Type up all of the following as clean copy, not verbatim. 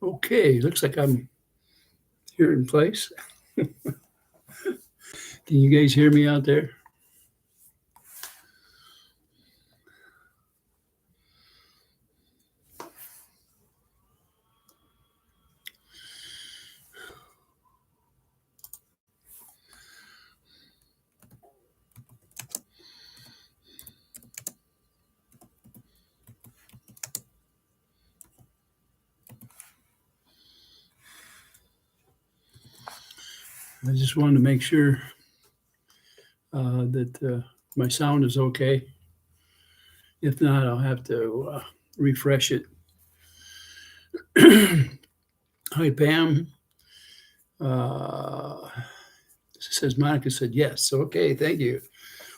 Okay, looks like I'm here in place. Can you guys hear me out there? I just wanted to make sure that my sound is okay. If not, I'll have to refresh it. Hi, Pam. Says Monica said yes. Okay, thank you.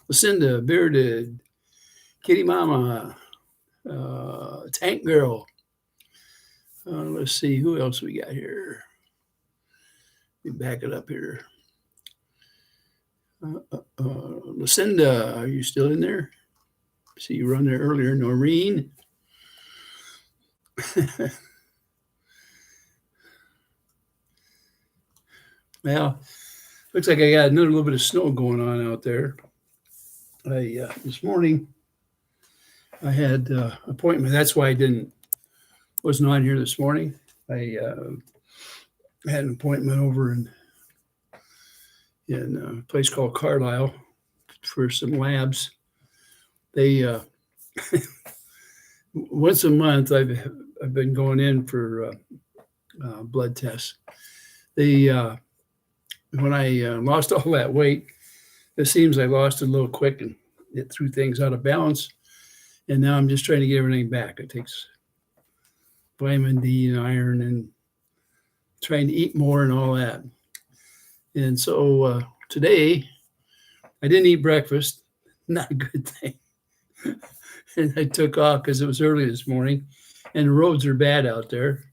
Lucinda, Bearded, Kitty Mama, Tank Girl. Let's see who else we got here. Let me back it up here. Lucinda, are you still in there? See you were on there earlier. Noreen. Well, looks like I got another little bit of snow going on out there. This morning I had appointment. That's why I wasn't on here this morning. I had an appointment over in a place called Carlisle for some labs. They once a month I've been going in for blood tests. They when I lost all that weight, it seems I lost it a little quick and it threw things out of balance. And now I'm just trying to get everything back. It takes vitamin D and iron and trying to eat more and all that. And so today I didn't eat breakfast. Not a good thing. And I took off because it was early this morning and the roads are bad out there.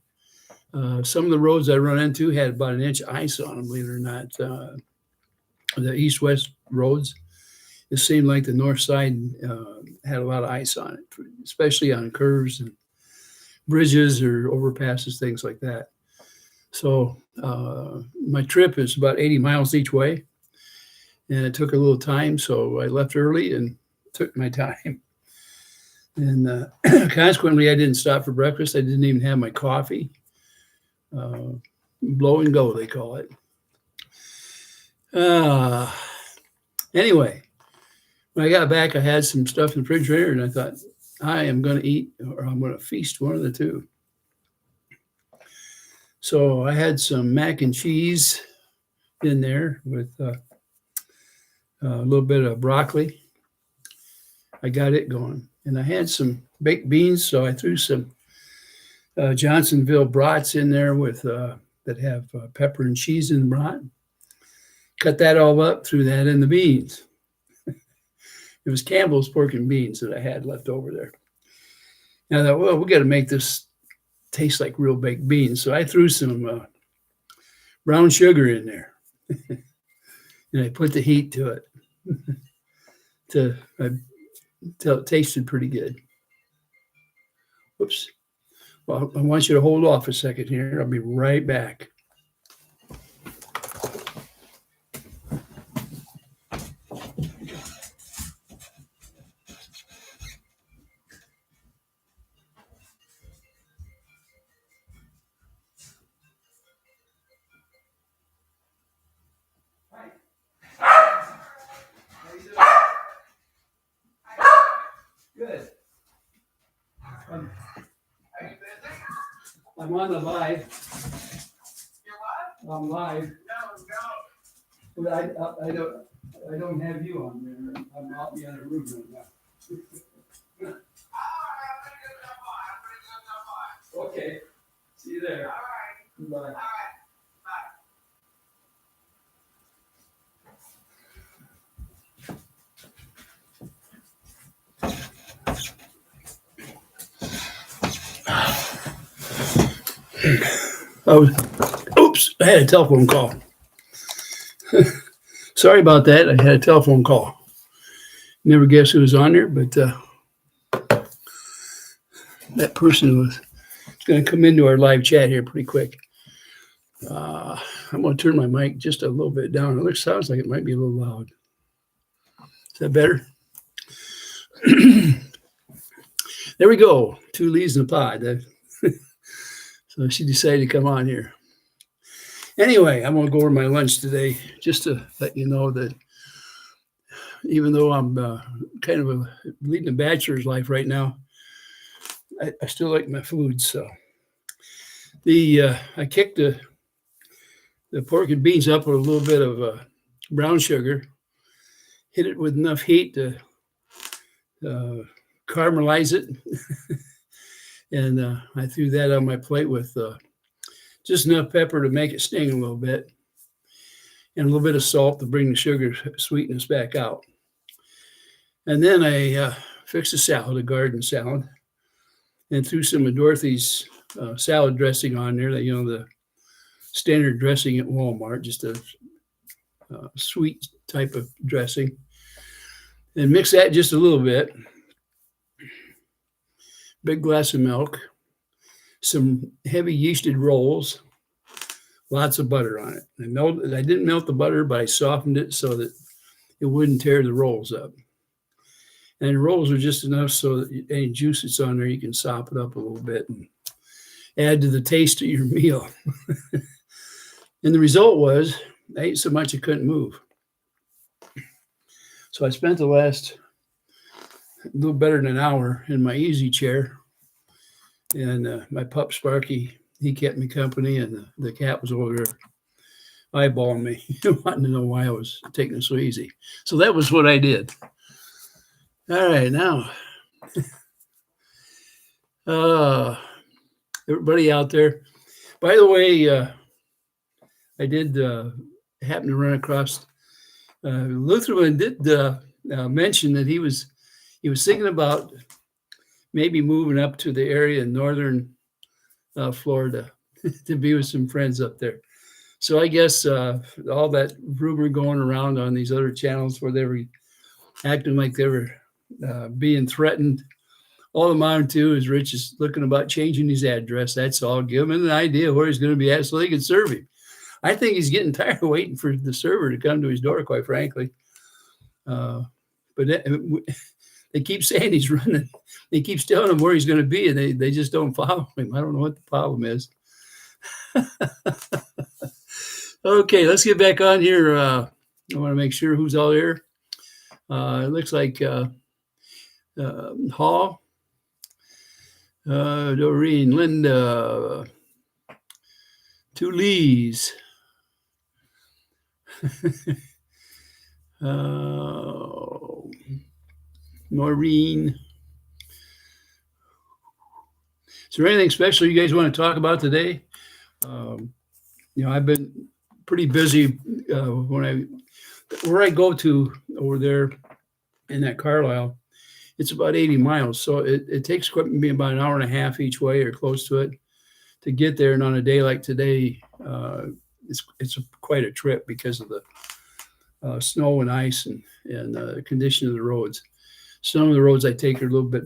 Some of the roads I run into had about an inch of ice on them, believe it or not. The east-west roads, it seemed like the north side had a lot of ice on it, especially on curves and bridges or overpasses, things like that. So my trip is about 80 miles each way, and it took a little time, so I left early and took my time. And consequently, I didn't stop for breakfast. I didn't even have my coffee. Blow and go, they call it. Anyway, when I got back, I had some stuff in the refrigerator, and I thought, I am going to eat or I'm going to feast, one of the two. So I had some mac and cheese in there with a little bit of broccoli. I got it going. And I had some baked beans, so I threw some Johnsonville brats in there with that have pepper and cheese in the brat. Cut that all up, threw that in the beans. It was Campbell's pork and beans that I had left over there. And I thought, well, we got to make this taste like real baked beans. So I threw some brown sugar in there. And I put the heat to it until it tasted pretty good. Whoops. Well, I want you to hold off a second here. I'll be right back. Good. I'm on the live. You're what? I'm live. No. But I don't have you on there. I'm out in the other room right now. All right, I'm gonna go jump on. Okay. See you there. All right. Bye. All right. Bye. Oops, I had a telephone call. Sorry about that. I had a telephone call. Never guess who was on there, but that person was going to come into our live chat here pretty quick. I'm going to turn my mic just a little bit down. It sounds like it might be a little loud. Is that better? There we go. 2 leaves in a pod. So she decided to come on here. Anyway, I'm going to go over my lunch today just to let you know that even though I'm kind of leading a bachelor's life right now, I still like my food. So I kicked the pork and beans up with a little bit of brown sugar, hit it with enough heat to caramelize it. And I threw that on my plate with just enough pepper to make it sting a little bit, and a little bit of salt to bring the sugar sweetness back out. And then I fixed a salad, a garden salad, and threw some of Dorothy's salad dressing on there, that, the standard dressing at Walmart, just a sweet type of dressing. And mix that just a little bit. Big glass of milk, some heavy yeasted rolls, lots of butter on it. I didn't melt the butter, but I softened it so that it wouldn't tear the rolls up. And the rolls are just enough so that any juice that's on there, you can sop it up a little bit and add to the taste of your meal. And the result was I ate so much I couldn't move. So I spent the last a little better than an hour in my easy chair. And my pup Sparky, he kept me company, and the cat was over there eyeballing me, wanting to know why I was taking it so easy. So that was what I did. All right, now, everybody out there, by the way, I did happen to run across Lutherman did mention that he was thinking about maybe moving up to the area in northern Florida to be with some friends up there. So I guess all that rumor going around on these other channels where they were acting like they were being threatened, all I'm on to is Rich is looking about changing his address. That's all. Give him an idea where he's going to be at so they can serve him. I think he's getting tired of waiting for the server to come to his door, quite frankly. But they keep saying he's running. They keep telling him where he's going to be, and they just don't follow him. I don't know what the problem is. Okay, let's get back on here. I want to make sure who's all here. It looks like Hall, Doreen, Linda, 2 Lees. Maureen. Is there anything special you guys want to talk about today? I've been pretty busy where I go to over there in that Carlisle. It's about 80 miles, so it takes me about an hour and a half each way or close to it to get there. And on a day like today, it's quite a trip because of the snow and ice and the condition of the roads. Some of the roads I take are a little bit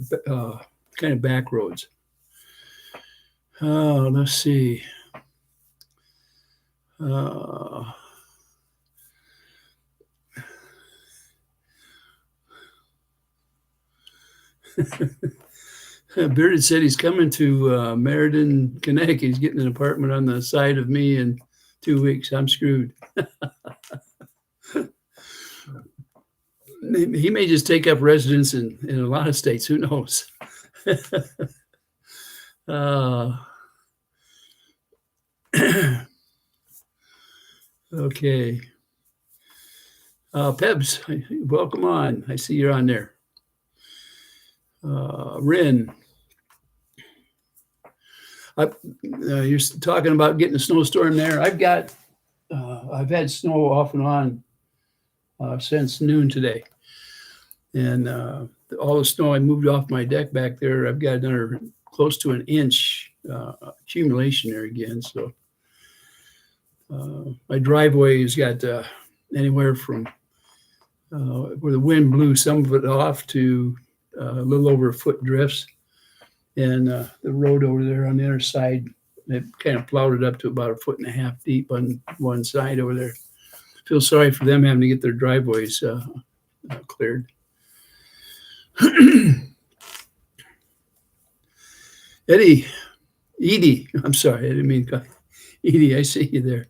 kind of back roads. Let's see. Bearded said he's coming to Meriden, Connecticut. He's getting an apartment on the side of me in 2 weeks. I'm screwed. He may just take up residence in a lot of states. Who knows? Okay. Pebs, welcome on. I see you're on there. Rin. You're talking about getting a snowstorm there. I've had snow off and on since noon today. And all the snow I moved off my deck back there, I've got another close to an inch accumulation there again. So my driveway has got anywhere from where the wind blew some of it off to a little over a foot drifts. and the road over there on the other side, it kind of plowed it up to about 1.5 feet deep on one side over there. Feel sorry for them having to get their driveways cleared. Edie, I'm sorry, I didn't mean to. Edie, I see you there.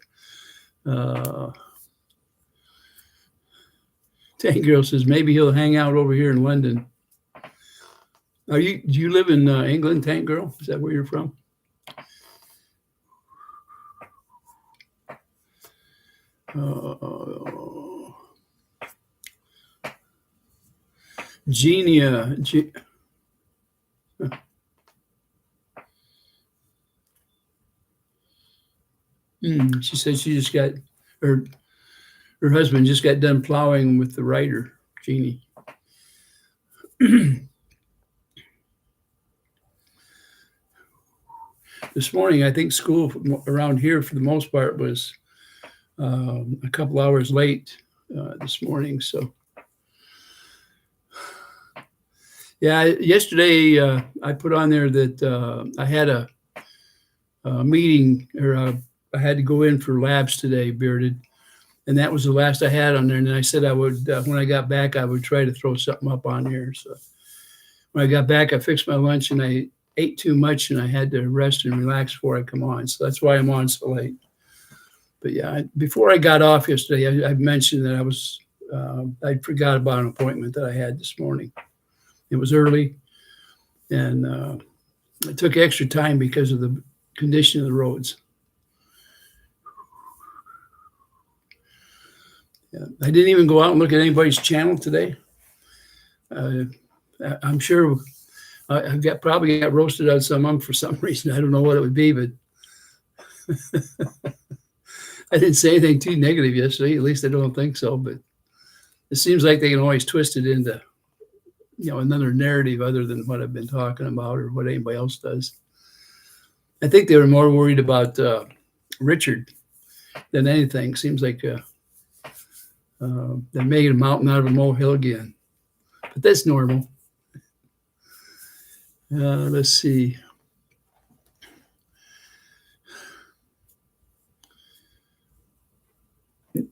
Tank Girl says maybe he'll hang out over here in London. Do you live in England, Tank Girl? Is that where you're from? Genia. She said she just got her husband just got done plowing with the writer, Jeannie. This morning, I think school around here for the most part was a couple hours late this morning. So, yeah, yesterday I put on there that I had a meeting, or I had to go in for labs today, Bearded. And that was the last I had on there. And then I said I would, when I got back, I would try to throw something up on there. So when I got back, I fixed my lunch and I ate too much and I had to rest and relax before I come on. So that's why I'm on so late. But yeah, before I got off yesterday, I mentioned that I forgot about an appointment that I had this morning. It was early and it took extra time because of the condition of the roads. Yeah. I didn't even go out and look at anybody's channel today. I'm sure I probably got roasted on some of them for some reason. I don't know what it would be, but I didn't say anything too negative yesterday. At least I don't think so. But it seems like they can always twist it into, another narrative other than what I've been talking about or what anybody else does. I think they were more worried about Richard than anything. Seems like they're making a mountain out of a molehill again, but that's normal. Let's see.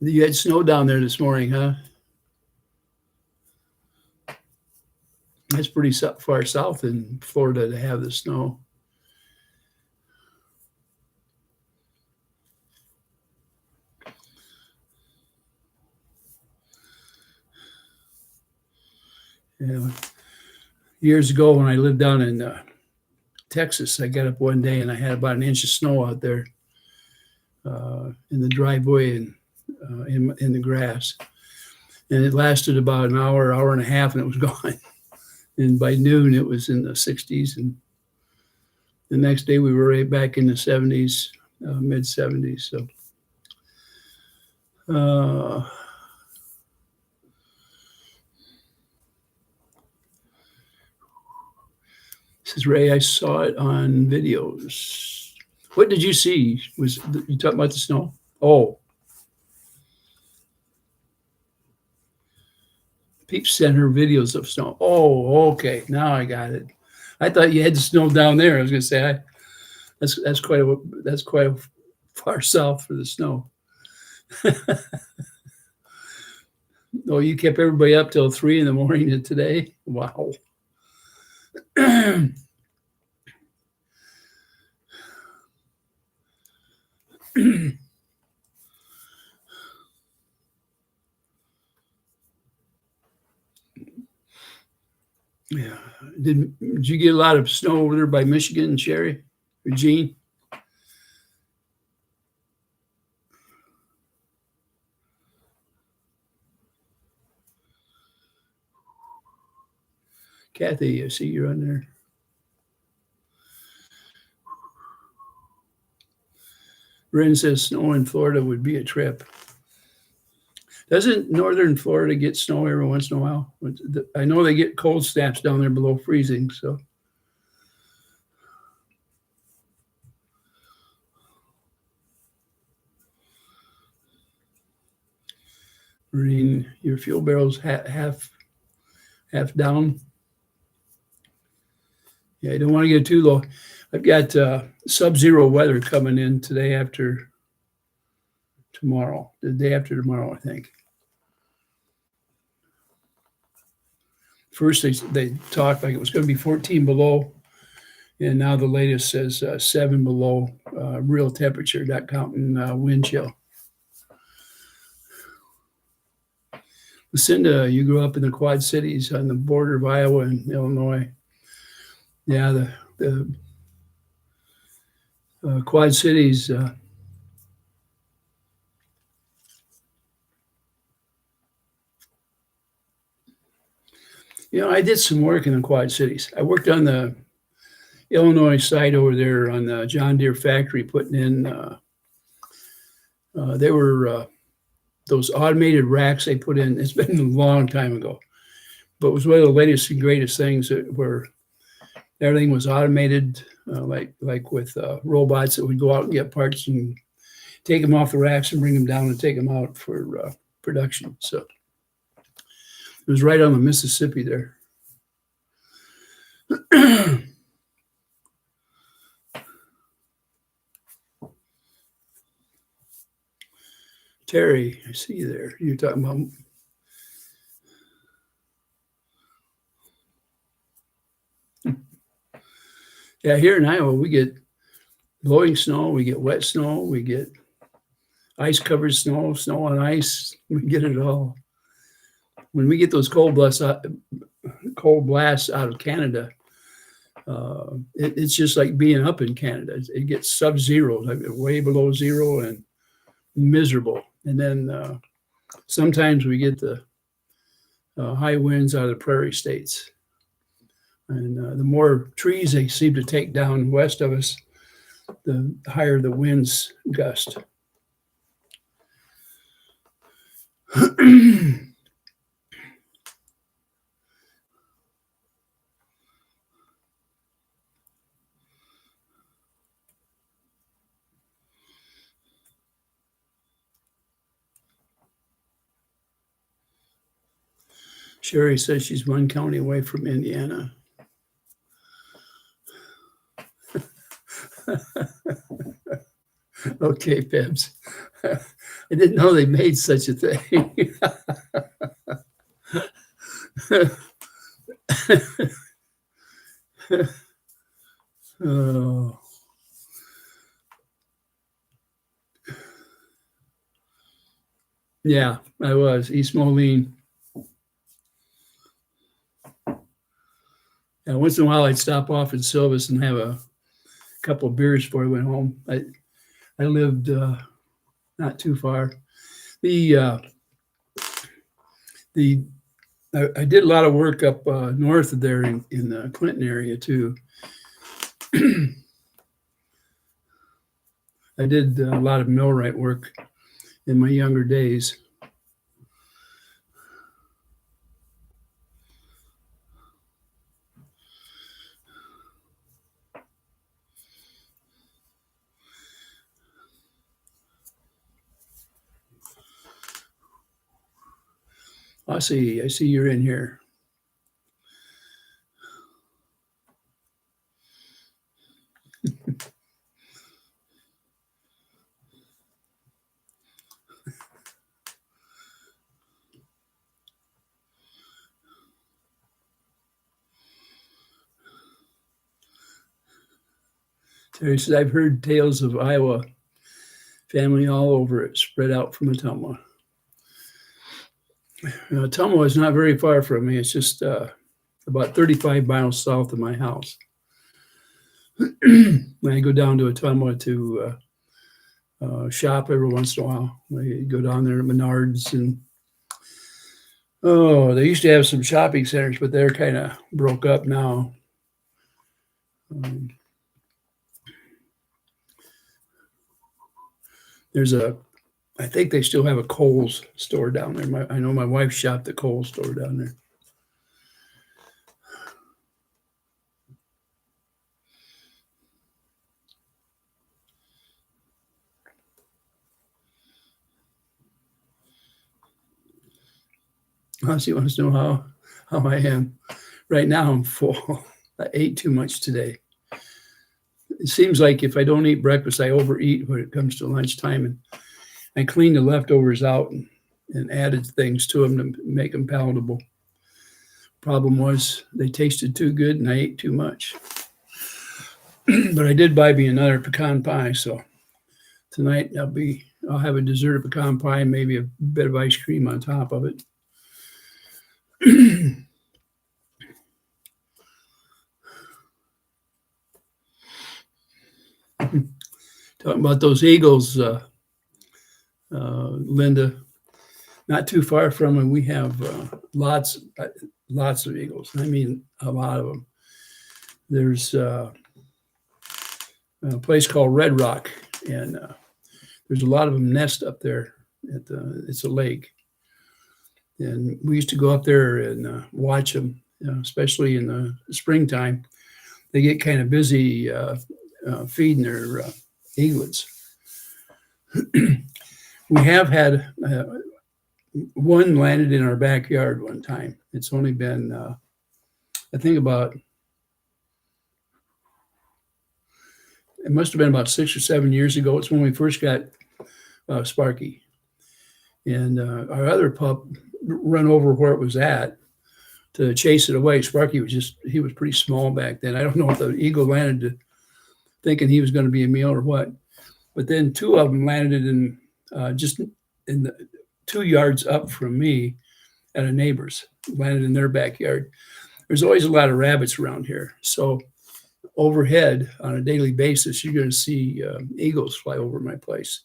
You had snow down there this morning, huh? That's pretty far south in Florida to have the snow. Yeah. Years ago when I lived down in Texas, I got up one day and I had about an inch of snow out there in the driveway and in the grass. And it lasted about an hour and a half, and it was gone. And by noon, it was in the 60s. And the next day, we were right back in the 70s, mid 70s. So, says Ray, I saw it on videos. What did you see? Was you talking about the snow? Oh. Peeps sent her videos of snow. Oh, okay. Now I got it. I thought you had the snow down there. I was going to say that's quite a far south for the snow. Oh, you kept everybody up till 3 a.m. today. Wow. Yeah. Did you get a lot of snow over there by Michigan, Sherry or Gene? Kathy, I see you're on there. Ren says snow in Florida would be a trip. Doesn't northern Florida get snow every once in a while? I know they get cold snaps down there below freezing. So, Marine, your fuel barrel's half down. Yeah, I don't want to get too low. I've got sub-zero weather coming in today after tomorrow, the day after tomorrow, I think. First, they talked like it was going to be 14 below, and now the latest says 7 below real temperature, not counting wind chill. Lucinda, you grew up in the Quad Cities on the border of Iowa and Illinois. Yeah, the Quad Cities. I did some work in the Quad Cities. I worked on the Illinois side over there on the John Deere factory, putting in. They were those automated racks they put in. It's been a long time ago, but it was one of the latest and greatest things where everything was automated, like with robots that would go out and get parts and take them off the racks and bring them down and take them out for production. So it was right on the Mississippi there. Terry, I see you there. You're talking about. Yeah, here in Iowa, we get blowing snow, we get wet snow, we get ice-covered snow, snow on ice. We get it all. When we get those cold blasts out of Canada, it's just like being up in Canada. It gets sub-zero, like way below zero, and miserable. And then sometimes we get the high winds out of the prairie states. And the more trees they seem to take down west of us, the higher the winds gust. Sherry says she's one county away from Indiana. Okay, Pebs. I didn't know they made such a thing. Oh. Yeah, I was. East Moline. Yeah, once in a while I'd stop off in Silvis and have a couple of beers before I went home. I lived not too far. I did a lot of work up north of there in the Clinton area too. I did a lot of millwright work in my younger days. I see you're in here. Terry says, I've heard tales of Iowa family all over it, spread out from Ottumwa. Ottumwa is not very far from me. It's just about 35 miles south of my house. When I go down to Ottumwa to shop every once in a while, I go down there to Menards, and they used to have some shopping centers, but they're kind of broke up now. I think they still have a Kohl's store down there. I know my wife shopped at Kohl's store down there. She wants to know how I am. Right now I'm full. I ate too much today. It seems like if I don't eat breakfast, I overeat when it comes to lunchtime, and I cleaned the leftovers out and added things to them to make them palatable. Problem was they tasted too good and I ate too much. But I did buy me another pecan pie, so tonight I'll have a dessert of pecan pie and maybe a bit of ice cream on top of it. Talking about those eagles, Linda, not too far from them, we have lots of eagles. I mean, a lot of them. There's a place called Red Rock, and there's a lot of them nest up there. It's a lake, and we used to go up there and watch them, especially in the springtime. They get kind of busy feeding their eaglets. We have had one landed in our backyard one time. It's only been, I think it must have been about 6 or 7 years ago. It's when we first got Sparky. And our other pup run over where it was at to chase it away. Sparky he was pretty small back then. I don't know if the eagle landed thinking he was going to be a meal or what. But then two of them landed in just in the 2 yards up from me at a neighbor's, landed in their backyard. There's always a lot of rabbits around here. So overhead on a daily basis, you're going to see eagles fly over my place.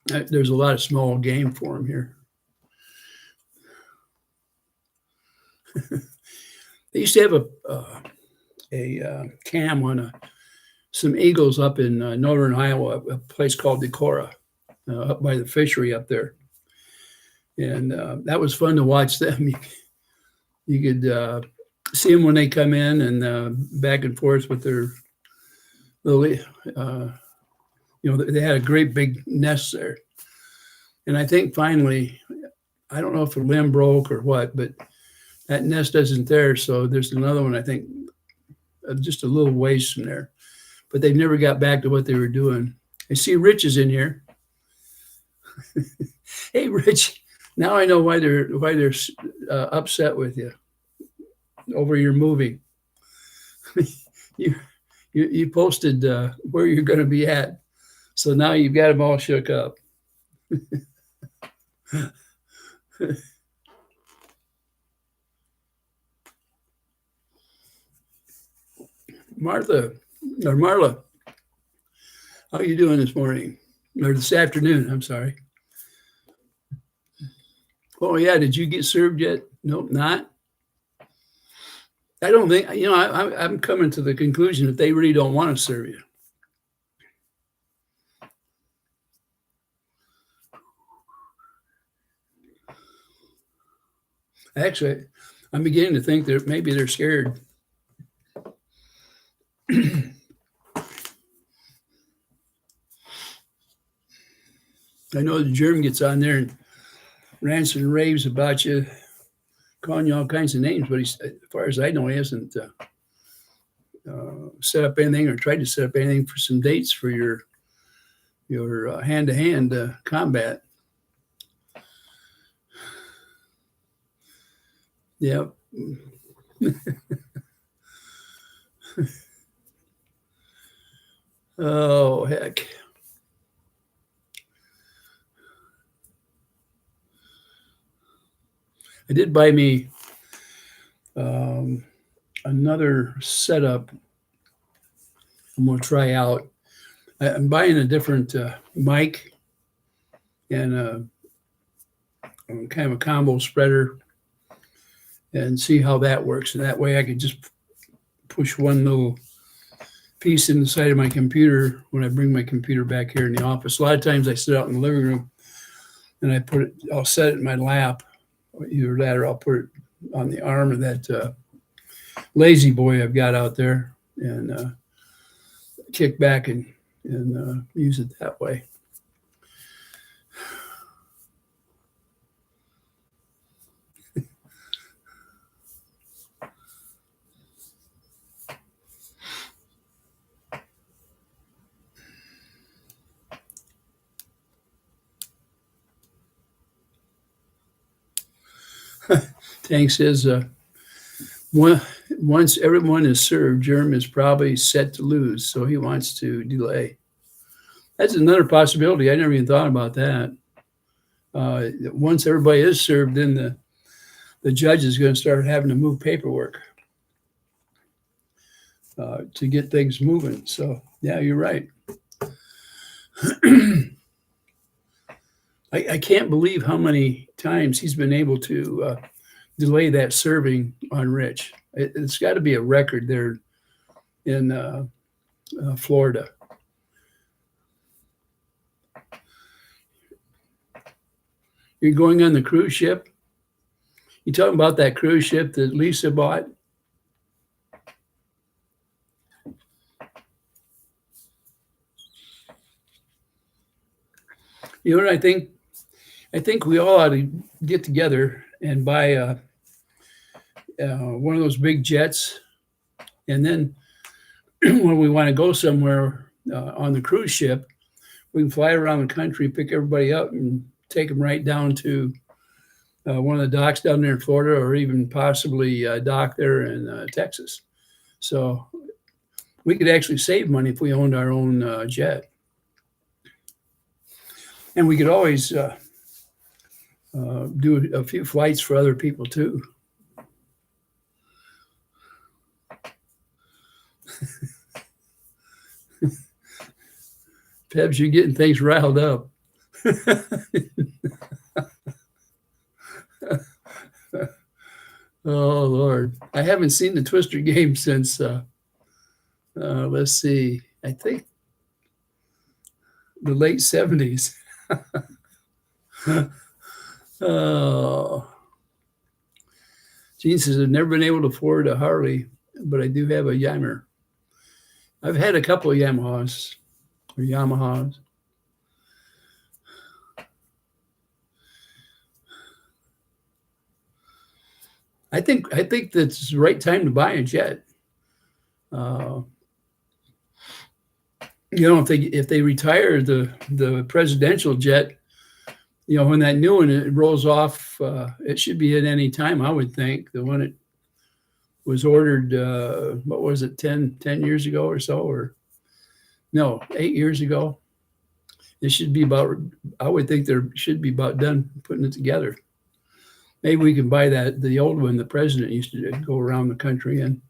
There's a lot of small game for them here. They used to have a cam on some eagles up in northern Iowa, a place called Decorah, up by the fishery up there. And that was fun to watch them. You could see them when they come in and back and forth with their little, they had a great big nest there. And I think finally, I don't know if a limb broke or what, but that nest isn't there. So there's another one, I think, just a little ways from there. But they've never got back to what they were doing. I see Rich is in here. Hey, Rich, now I know why they're upset with you over your movie. You posted where you're going to be at, so now you've got them all shook up. Marla, how are you doing this morning? Or this afternoon, I'm sorry. Oh, yeah, did you get served yet? Nope, not. I don't think, I'm coming to the conclusion that they really don't want to serve you. Actually, I'm beginning to think that maybe they're scared. I know the germ gets on there and rants and raves about you, calling you all kinds of names, but as far as I know, he hasn't set up anything or tried to set up anything for some dates for your hand-to-hand combat. Yep. Oh, heck. I did buy me another setup I'm going to try out. I'm buying a different mic and kind of a combo spreader and see how that works. And that way I could just push one little piece in the side of my computer when I bring my computer back here in the office. A lot of times I sit out in the living room and I'll set it in my lap. Either that or I'll put it on the arm of that lazy boy I've got out there and kick back and use it that way. Tank says, once everyone is served, Germ is probably set to lose, so he wants to delay. That's another possibility. I never even thought about that. Once everybody is served, then the judge is going to start having to move paperwork to get things moving. So, yeah, you're right. I can't believe how many times he's been able to delay that serving on Rich. It's got to be a record there in Florida. You're going on the cruise ship? You talking about that cruise ship that Lisa bought? You know what I think? I think we all ought to get together and buy one of those big jets, and then when we want to go somewhere on the cruise ship, we can fly around the country, pick everybody up, and take them right down to one of the docks down there in Florida, or even possibly a dock there in Texas. So we could actually save money if we owned our own jet. And we could always do a few flights for other people too. Pebs, you're getting things riled up. Oh, Lord. I haven't seen the Twister game since, let's see, I think the late 70s. Oh. Gene says, I've never been able to afford a Harley, but I do have a Yammer. I've had a couple of Yamahas. I think that's the right time to buy a jet. If they retire the presidential jet, when that new one it rolls off, it should be at any time. I would think the one that was ordered, what was it, 10 years ago or so, or no, 8 years ago. It should be about. I would think there should be about done putting it together. Maybe we can buy the old one the president used to go around the country in.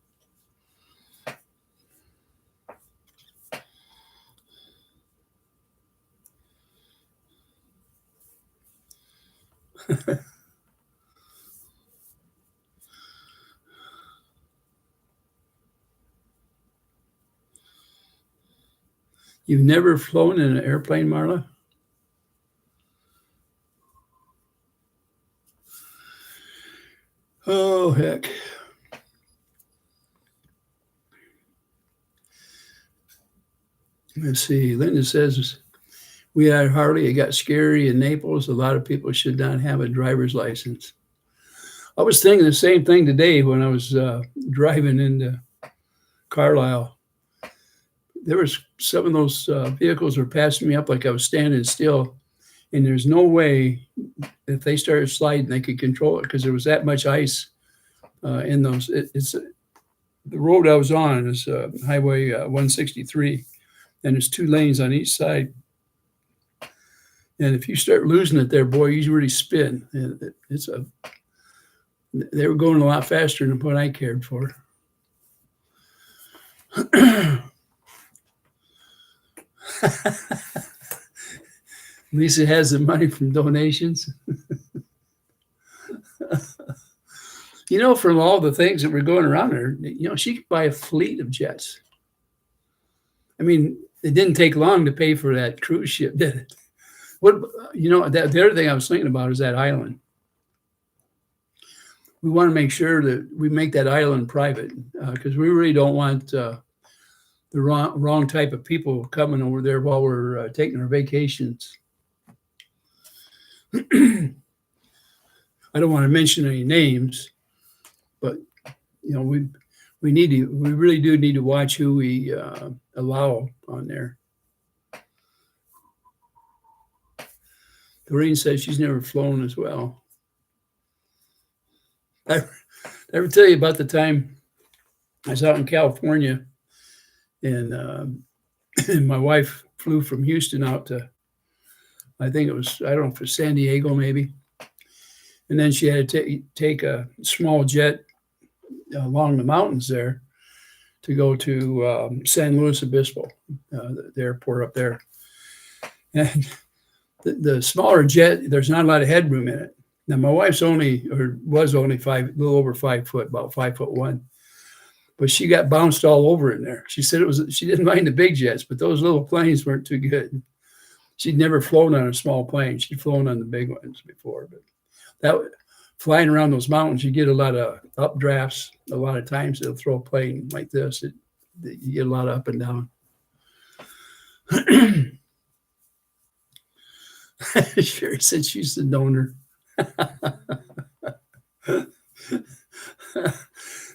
You've never flown in an airplane, Marla? Oh, heck. Let's see. Linda says, we had Harley. It got scary in Naples. A lot of people should not have a driver's license. I was thinking the same thing today when I was driving into Carlisle. There was some of those vehicles were passing me up like I was standing still, and there's no way if they started sliding they could control it because there was that much ice in those. It's the road I was on is Highway 163, and there's 2 lanes on each side. And if you start losing it there, boy, you really spin. And they were going a lot faster than what I cared for. Lisa has the money from donations. From all the things that were going around there, she could buy a fleet of jets. I mean, it didn't take long to pay for that cruise ship, did it? The other thing I was thinking about is that island. We want to make sure that we make that island private because we really don't want the wrong type of people coming over there while we're taking our vacations. I don't want to mention any names, but we really do need to watch who we allow on there. Doreen says she's never flown as well. I ever tell you about the time I was out in California and, and my wife flew from Houston out to, I think it was, I don't know if it was San Diego maybe. And then she had to take a small jet along the mountains there to go to San Luis Obispo, the airport up there. And the smaller jet, there's not a lot of headroom in it. Now my wife's only, or was only a little over 5 foot, about 5'1", but she got bounced all over in there. She said she didn't mind the big jets, but those little planes weren't too good. She'd never flown on a small plane. She'd flown on the big ones before, but flying around those mountains, you get a lot of updrafts. A lot of times they'll throw a plane like this. You get a lot of up and down. Sherry said she's the donor.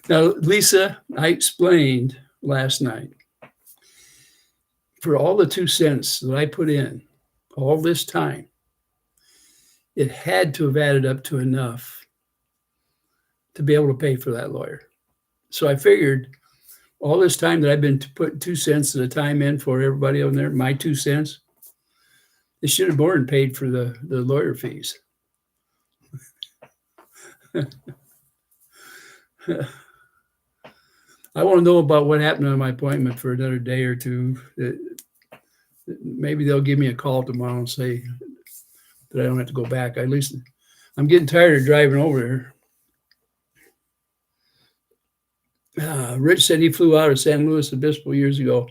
Now, Lisa, I explained last night, for all the 2 cents that I put in all this time, it had to have added up to enough to be able to pay for that lawyer. So I figured all this time that I've been putting 2 cents at a time in for everybody on there, my 2 cents, they should have more than paid for the lawyer fees. I want to know about what happened on my appointment for another day or two. Maybe they'll give me a call tomorrow and say that I don't have to go back. At least I'm getting tired of driving over there. Rich said he flew out of San Luis Obispo years ago.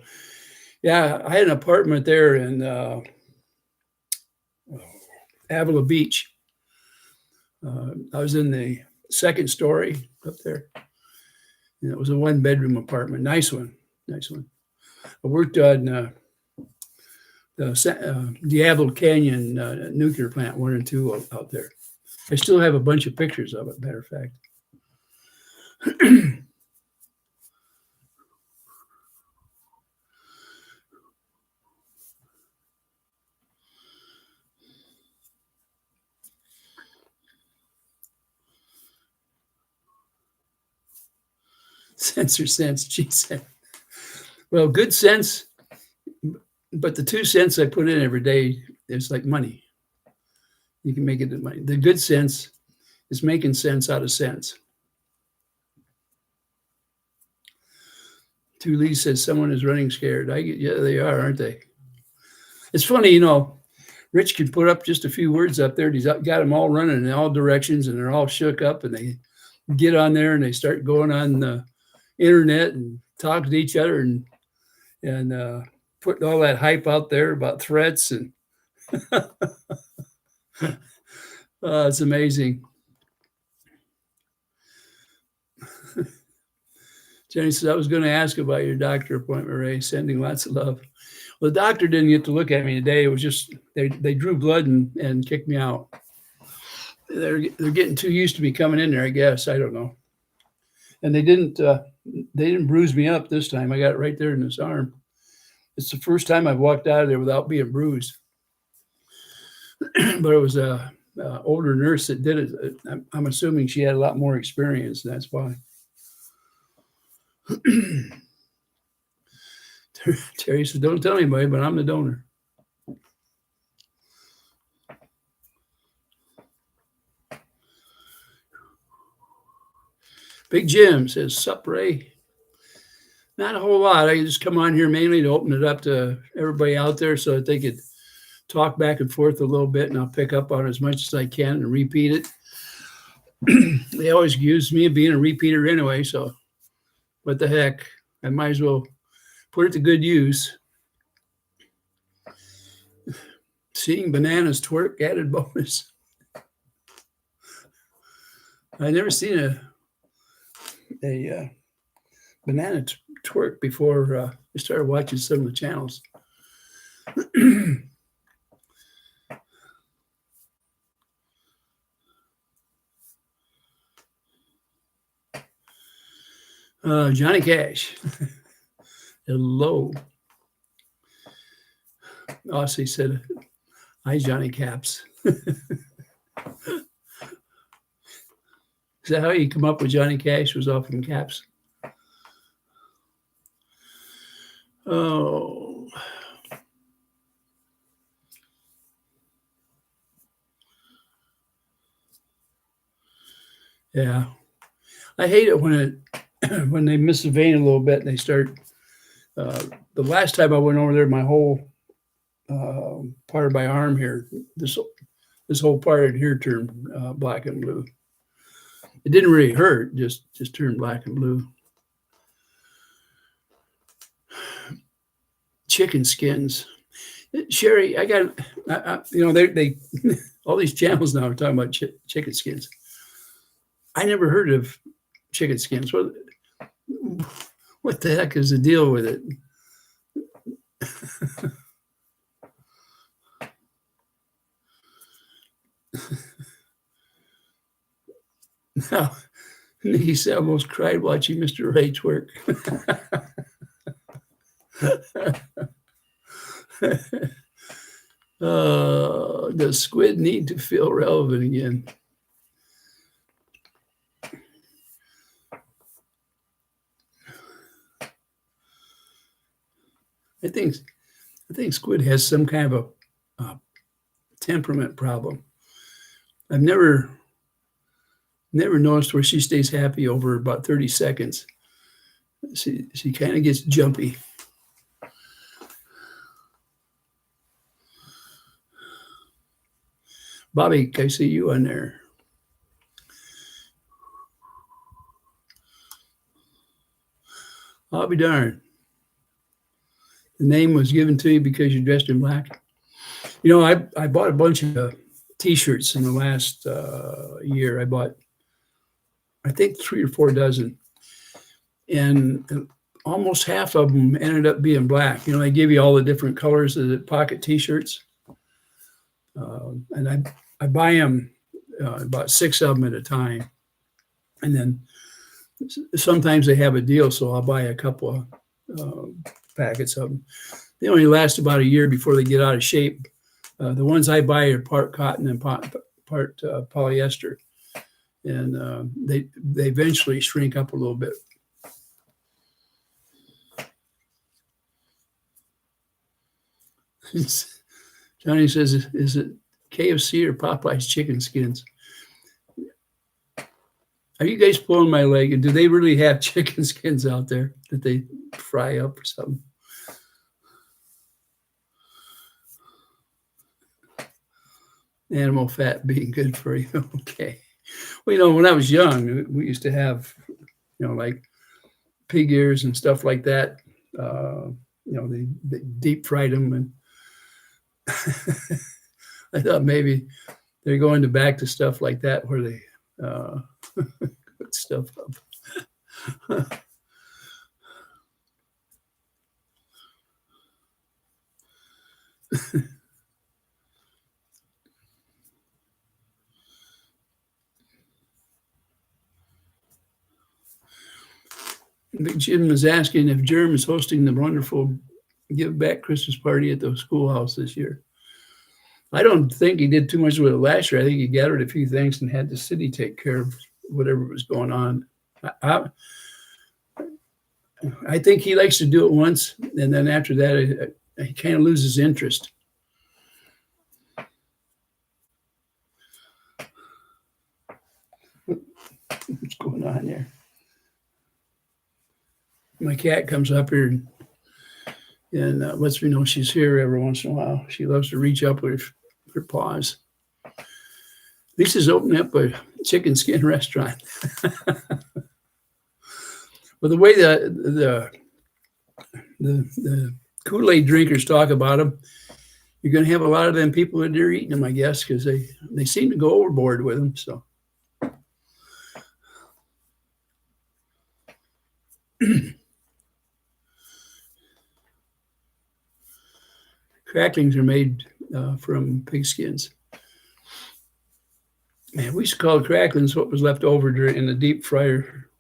Yeah, I had an apartment there in Avila Beach. I was in the second story up there. And it was a 1-bedroom apartment. Nice one. Nice one. I worked on the Diablo Canyon nuclear plant 1 and 2 out there. I still have a bunch of pictures of it, matter of fact. Sense or sense, she said. Well, good sense, but the 2 cents I put in every day is like money. You can make it money. The good sense is making sense out of sense. Two Lee says someone is running scared. Yeah, they are, aren't they? It's funny, you know, Rich can put up just a few words up there, and he's got them all running in all directions, and they're all shook up, and they get on there and they start going on the internet and talking to each other and putting all that hype out there about threats, and it's amazing. Jenny says, I was going to ask about your doctor appointment, Ray. Sending lots of love. Well, the doctor didn't get to look at me today. It was just they drew blood and kicked me out. They're getting too used to me coming in there, I guess. I don't know. And they didn't bruise me up this time. I got it right there in this arm. It's the first time I've walked out of there without being bruised. But it was a older nurse that did it. I'm assuming she had a lot more experience, and that's why. Terry says, don't tell anybody, but I'm the donor. Big Jim says, sup, Ray? Not a whole lot. I just come on here mainly to open it up to everybody out there so that they could talk back and forth a little bit, and I'll pick up on as much as I can and repeat it. They always accuse me of being a repeater anyway, so what the heck? I might as well put it to good use. Seeing bananas twerk, added bonus. I never seen a banana twerk before I started watching some of the channels. Johnny Cash. Hello. Aussie said, hi, Johnny Caps. Is that how you come up with Johnny Cash was all from caps? Oh. Yeah. I hate it when when they miss the vein a little bit and they start. The last time I went over there, my whole part of my arm here, this whole part here turned black and blue. It didn't really hurt, just turned black and blue. Chicken skins, Sherry. I got they all these channels now are talking about chicken skins. I never heard of chicken skins. What the heck is the deal with it? Now, Nikki said I almost cried watching Mr. Wright's work. Does squid need to feel relevant again? I think squid has some kind of a temperament problem. I've never noticed where she stays happy over about 30 seconds. She kind of gets jumpy. Bobby, I see you on there. I'll be darned. The name was given to you because you're dressed in black. You know, I bought a bunch of T-shirts in the last year. I bought, I think, 3 or 4 dozen, and almost half of them ended up being black. You know, they give you all the different colors of the pocket T-shirts, and I buy them about 6 of them at a time, and then sometimes they have a deal, so I'll buy a couple of packets of them. They only last about a year before they get out of shape. The ones I buy are part cotton and part polyester, and they eventually shrink up a little bit. Johnny says, "Is it KFC or Popeye's chicken skins?" Are you guys pulling my leg? And do they really have chicken skins out there that they fry up or something? Animal fat being good for you. Okay. Well, you know, when I was young, we used to have, like pig ears and stuff like that. They deep fried them, and I thought maybe they're going back to stuff like that where they put stuff up. Big Jim is asking if Germ is hosting the wonderful Give Back Christmas party at the schoolhouse this year. I don't think he did too much with it last year. I think he gathered a few things and had the city take care of whatever was going on. I think he likes to do it once, and then after that, he kind of loses interest. What's going on there? My cat comes up here and lets me know she's here every once in a while. She loves to reach up with her paws. Lisa's opening up a chicken skin restaurant. Well, the way the Kool-Aid drinkers talk about them, you're going to have a lot of them people that are eating them, I guess, because they seem to go overboard with them. So. Cracklings are made from pig skins. Man, we used to call cracklings what was left over in the deep fryer.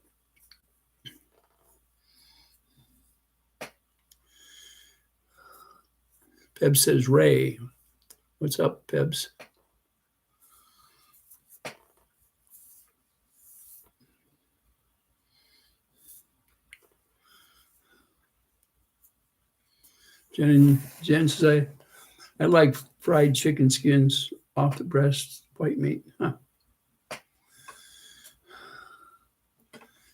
Pebs says Ray. What's up, Pebs? Jen says, I like fried chicken skins off the breast, white meat. Huh.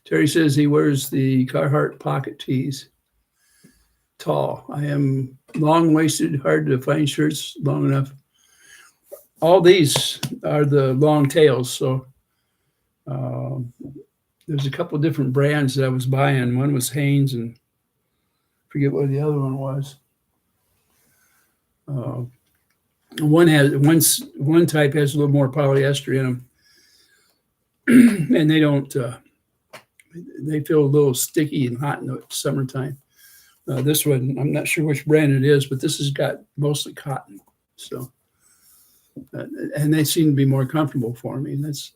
Terry says he wears the Carhartt pocket tees. Tall. I am long-waisted, hard to find shirts long enough. All these are the long tails, so there's a couple different brands that I was buying. One was Hanes, and forget what the other one was. One type has a little more polyester in them, and they don't. They feel a little sticky and hot in the summertime. This one, I'm not sure which brand it is, but this has got mostly cotton. So, and they seem to be more comfortable for me. That's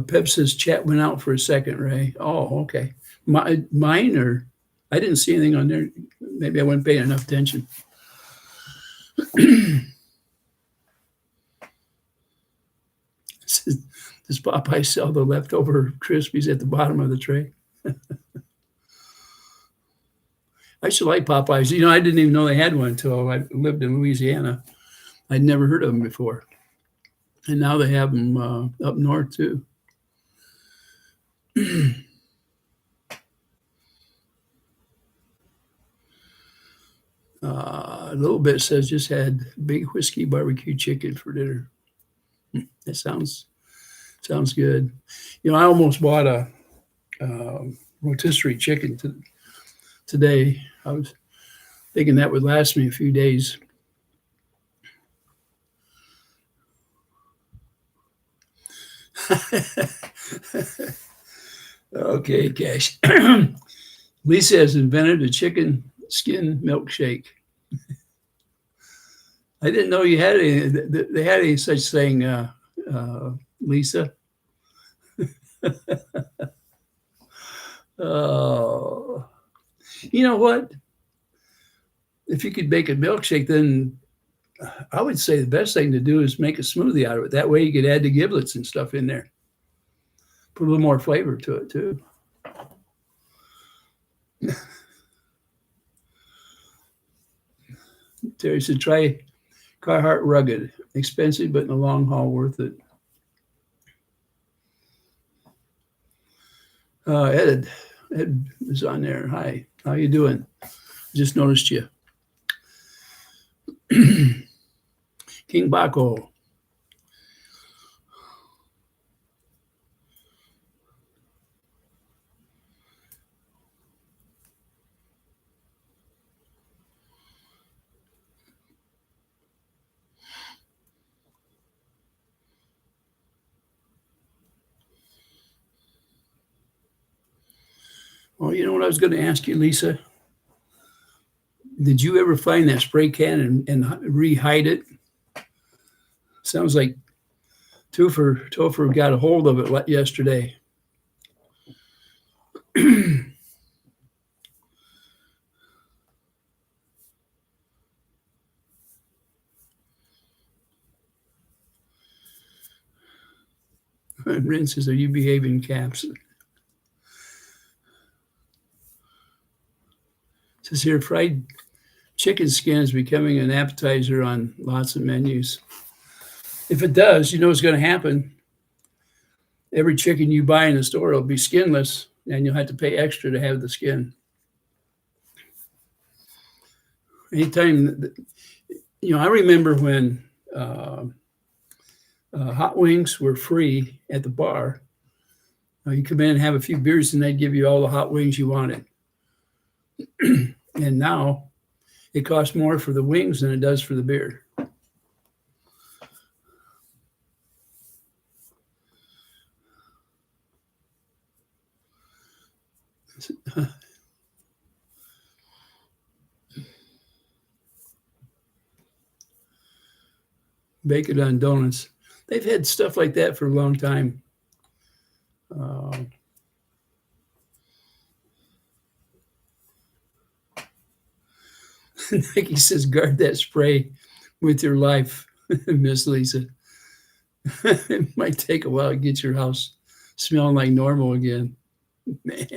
Pep says chat went out for a second, Ray. Oh, okay. Mine or I didn't see anything on there. Maybe I wasn't paying enough attention. Does Popeye sell the leftover Krispies at the bottom of the tray? I should like Popeyes. You know, I didn't even know they had one until I lived in Louisiana. I'd never heard of them before. And now they have them up north too. A little bit says just had big whiskey barbecue chicken for dinner. That sounds good. You know, I almost bought a rotisserie chicken today. I was thinking that would last me a few days. Okay, Cash. Lisa has invented a chicken skin milkshake. I didn't know you had any. They had any such thing, Lisa. Oh, you know what? If you could make a milkshake, then I would say the best thing to do is make a smoothie out of it. That way you could add the giblets and stuff in there. Put a little more flavor to it too. Terry said, try Carhartt Rugged. Expensive, but in the long haul, worth it. Ed is on there. Hi, how you doing? Just noticed you. King Baco. Well, you know what I was going to ask you, Lisa? Did you ever find that spray can and rehide it? Sounds like Topher got a hold of it yesterday. Rin says, are you behaving, Caps? Says here, fried chicken skin is becoming an appetizer on lots of menus. If it does, you know what's going to happen. Every chicken you buy in the store will be skinless, and you'll have to pay extra to have the skin. Anytime, you know, I remember when hot wings were free at the bar. You come in and have a few beers, and they'd give you all the hot wings you wanted. And now it costs more for the wings than it does for the beer. Bacon on donuts. They've had stuff like that for a long time. Nike says, guard that spray with your life. Miss Lisa. It might take a while to get your house smelling like normal again. Man,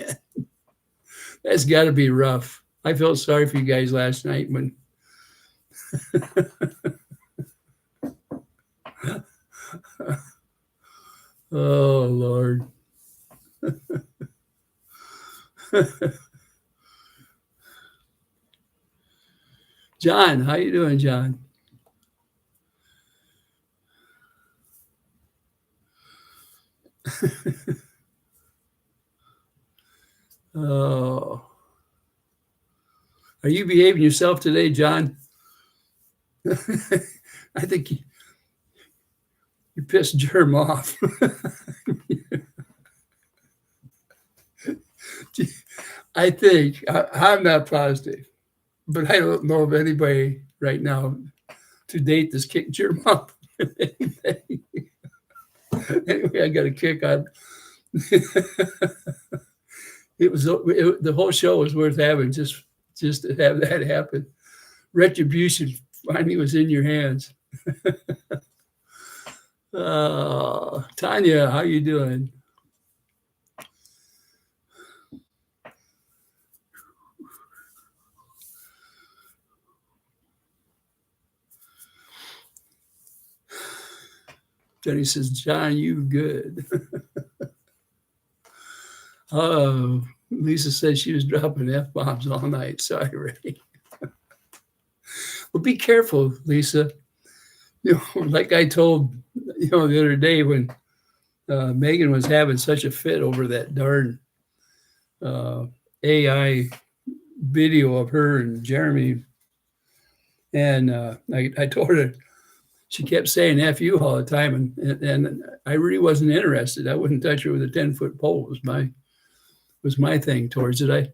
that's got to be rough. I felt sorry for you guys last night when oh Lord. John, how you doing, John? Oh, are you behaving yourself today, John? I think you pissed Germ off. I'm not positive, but I don't know of anybody right now to date that's kicked Germ off. Anyway, I got a kick on. The whole show was worth having just to have that happen. Retribution finally was in your hands. Tanya, how you doing? Jenny says, John, you good. Oh, Lisa said she was dropping F-bombs all night. Sorry, Ray. Well, be careful, Lisa. Like I told, the other day when Megan was having such a fit over that darn AI video of her and Jeremy. And I told her, she kept saying F you all the time. And I really wasn't interested. I wouldn't touch her with a 10-foot pole was my thing towards it.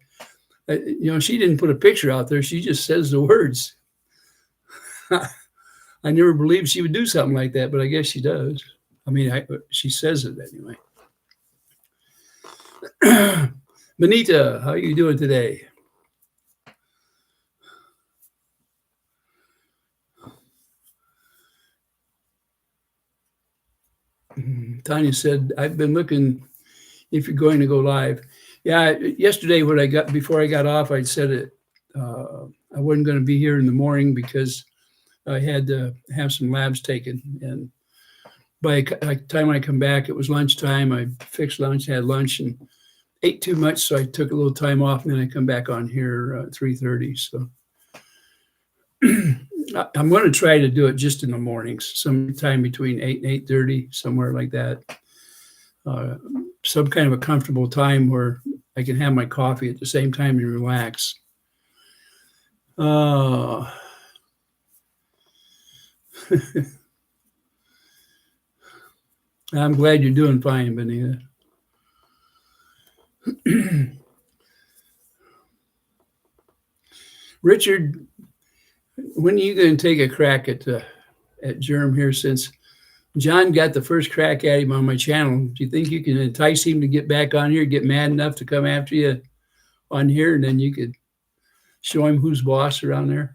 She didn't put a picture out there. She just says the words. I never believed she would do something like that, but I guess she does. I mean, she says it anyway. Benita, how are you doing today? Tanya said, I've been looking if you're going to go live. Yeah, yesterday before I got off, I said it. I wasn't going to be here in the morning because I had to have some labs taken. And by the time I come back, it was lunchtime. I fixed lunch, had lunch, and ate too much, so I took a little time off, and then I come back on here at 3:30. So I'm going to try to do it just in the mornings, sometime between 8 and 8:30, somewhere like that. Some kind of a comfortable time where I can have my coffee at the same time and relax. I'm glad you're doing fine, Benita. Richard, when are you going to take a crack at Germ here, since John got the first crack at him on my channel? Do you think you can entice him to get back on here, get mad enough to come after you on here, and then you could show him who's boss around there?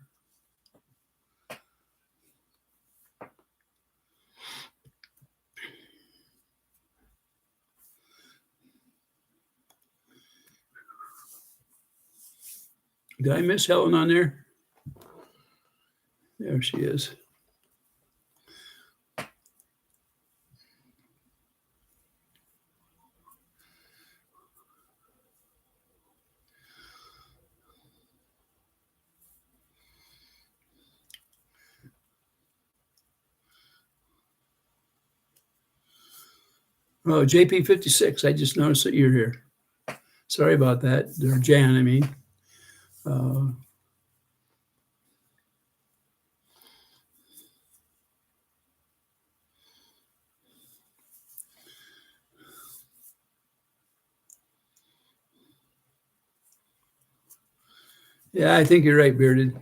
Did I miss Helen on there? There she is. Oh, JP56, I just noticed that you're here. Sorry about that. Or Jan, I mean. Yeah, I think you're right, Bearded.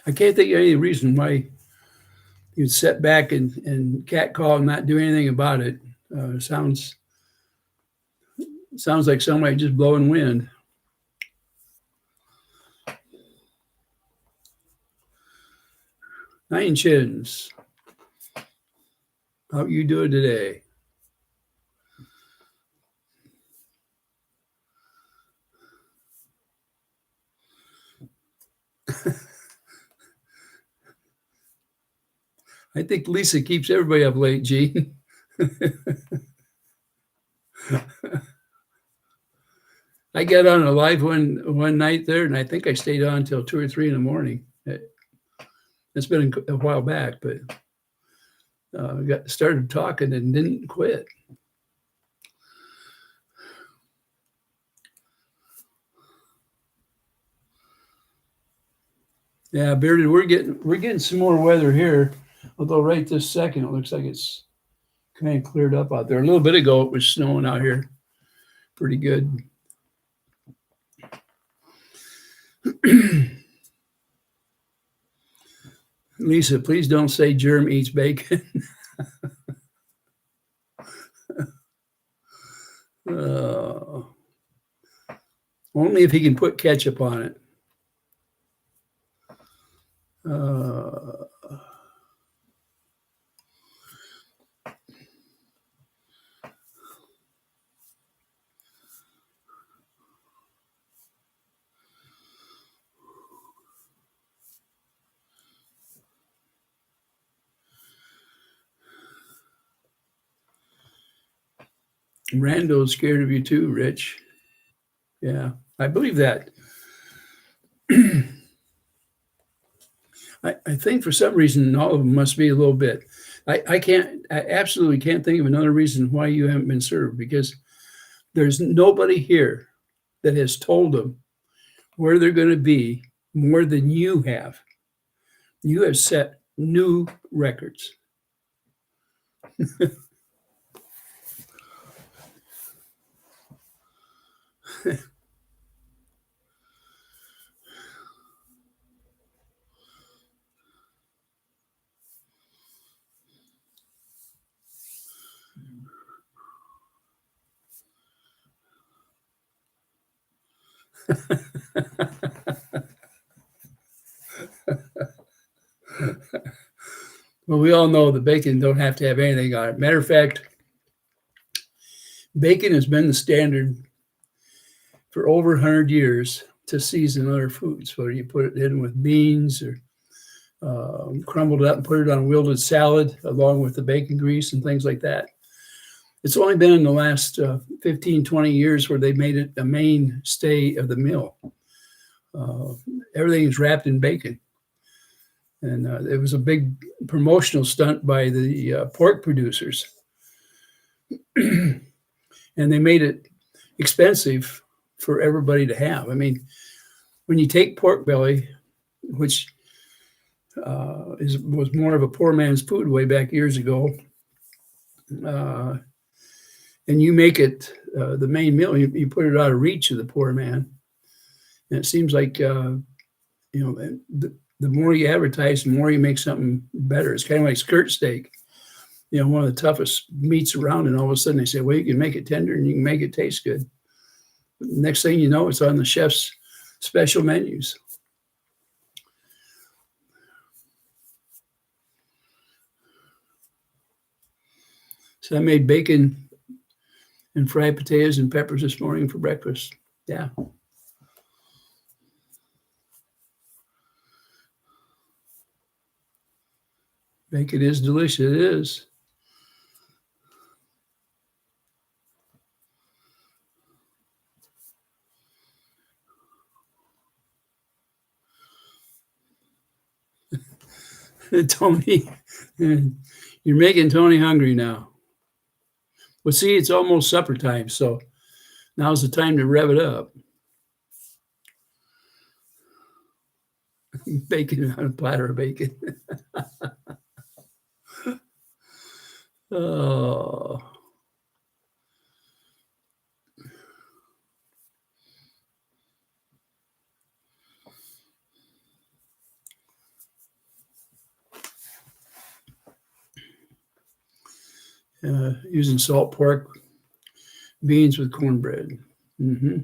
I can't think of any reason why you'd sit back and catcall and not do anything about it. Sounds like somebody just blowing wind. Nine Chins. How you doing today? I think Lisa keeps everybody up late, Gene. I got on a live one night there, and I think I stayed on until 2 or 3 in the morning. It's been a while back, but got started talking and didn't quit. Yeah, Bearded, we're getting some more weather here. Although right this second it looks like it's kind of cleared up out there. A little bit ago it was snowing out here, pretty good. Lisa, please don't say Germ eats bacon. Only if he can put ketchup on it. Randall's scared of you too, Rich. Yeah, I believe that. I think for some reason all of them must be a little bit. I absolutely can't think of another reason why you haven't been served, because there's nobody here that has told them where they're going to be more than you have. You have set new records. Well, we all know the bacon don't have to have anything on it. Matter of fact, bacon has been the standard for over 100 years to season other foods, whether you put it in with beans or crumbled it up and put it on a wilted salad along with the bacon grease and things like that. It's only been in the last 15, 20 years where they made it a mainstay of the meal. Everything is wrapped in bacon. And it was a big promotional stunt by the pork producers. And they made it expensive for everybody to have. I mean, when you take pork belly, which was more of a poor man's food way back years ago, and you make it the main meal, you put it out of reach of the poor man. And it seems like, the more you advertise, the more you make something better. It's kind of like skirt steak, one of the toughest meats around. And all of a sudden they say, well, you can make it tender and you can make it taste good. Next thing you know, it's on the chef's special menus. So I made bacon and fried potatoes and peppers this morning for breakfast. Yeah. Bacon is delicious. It is. Tony, you're making Tony hungry now. Well, see, it's almost supper time, so now's the time to rev it up. Bacon on a platter of bacon. Oh. Using salt pork, beans with cornbread. Mm-hmm.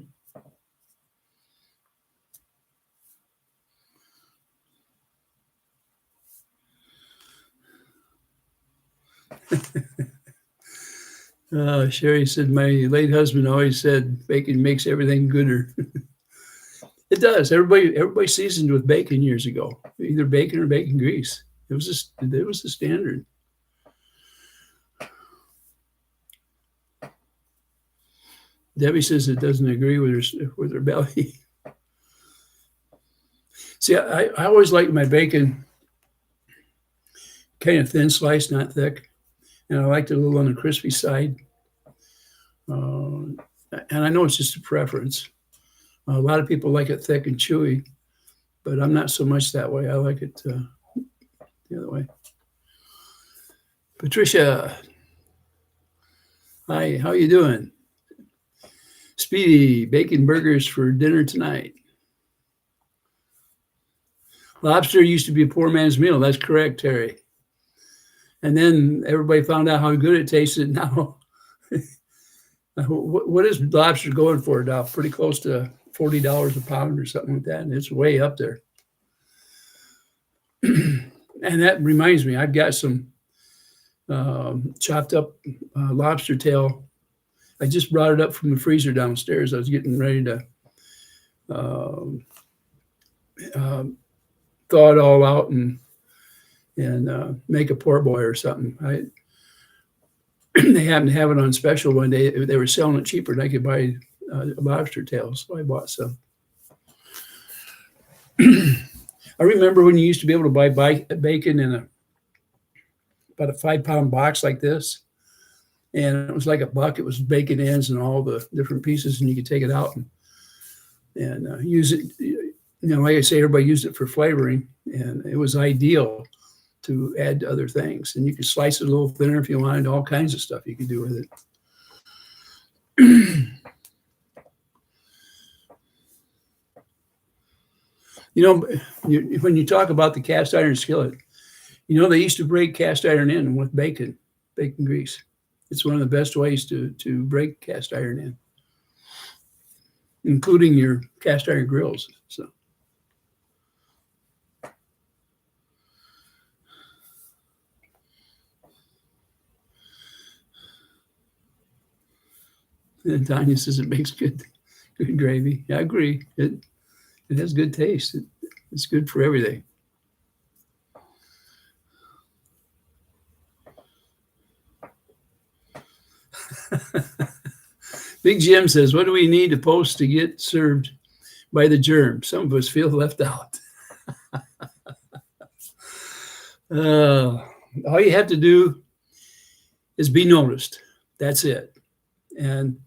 Sherry said, my late husband always said bacon makes everything gooder. It does. Everybody seasoned with bacon years ago, either bacon or bacon grease. It was the standard. Debbie says it doesn't agree with her belly. See, I always like my bacon kind of thin sliced, not thick, and I liked it a little on the crispy side. And I know it's just a preference. A lot of people like it thick and chewy, but I'm not so much that way. I like it the other way. Patricia, hi, how you doing? Speedy, bacon burgers for dinner tonight. Lobster used to be a poor man's meal. That's correct, Terry. And then everybody found out how good it tasted. Now, what is lobster going for now? Pretty close to $40 a pound or something like that. And it's way up there. And that reminds me, I've got some chopped up lobster tail. I just brought it up from the freezer downstairs. I was getting ready to thaw it all out and make a poor boy or something. They happened to have it on special one day. They were selling it cheaper than I could buy lobster tails, so I bought some. I remember when you used to be able to buy bacon in about a 5-pound box like this, and it was like $1. It was bacon ends and all the different pieces, and you could take it out and use it. Like I say, everybody used it for flavoring, and it was ideal to add to other things. And you could slice it a little thinner if you wanted. All kinds of stuff you could do with it. When you talk about the cast iron skillet, they used to break cast iron in with bacon grease. It's one of the best ways to break cast iron in, including your cast iron grills. So. And Tanya says it makes good gravy. I agree. It has good taste. It's good for everything. Big Jim says, what do we need to post to get served by the germ? Some of us feel left out. All you have to do is be noticed. That's it. And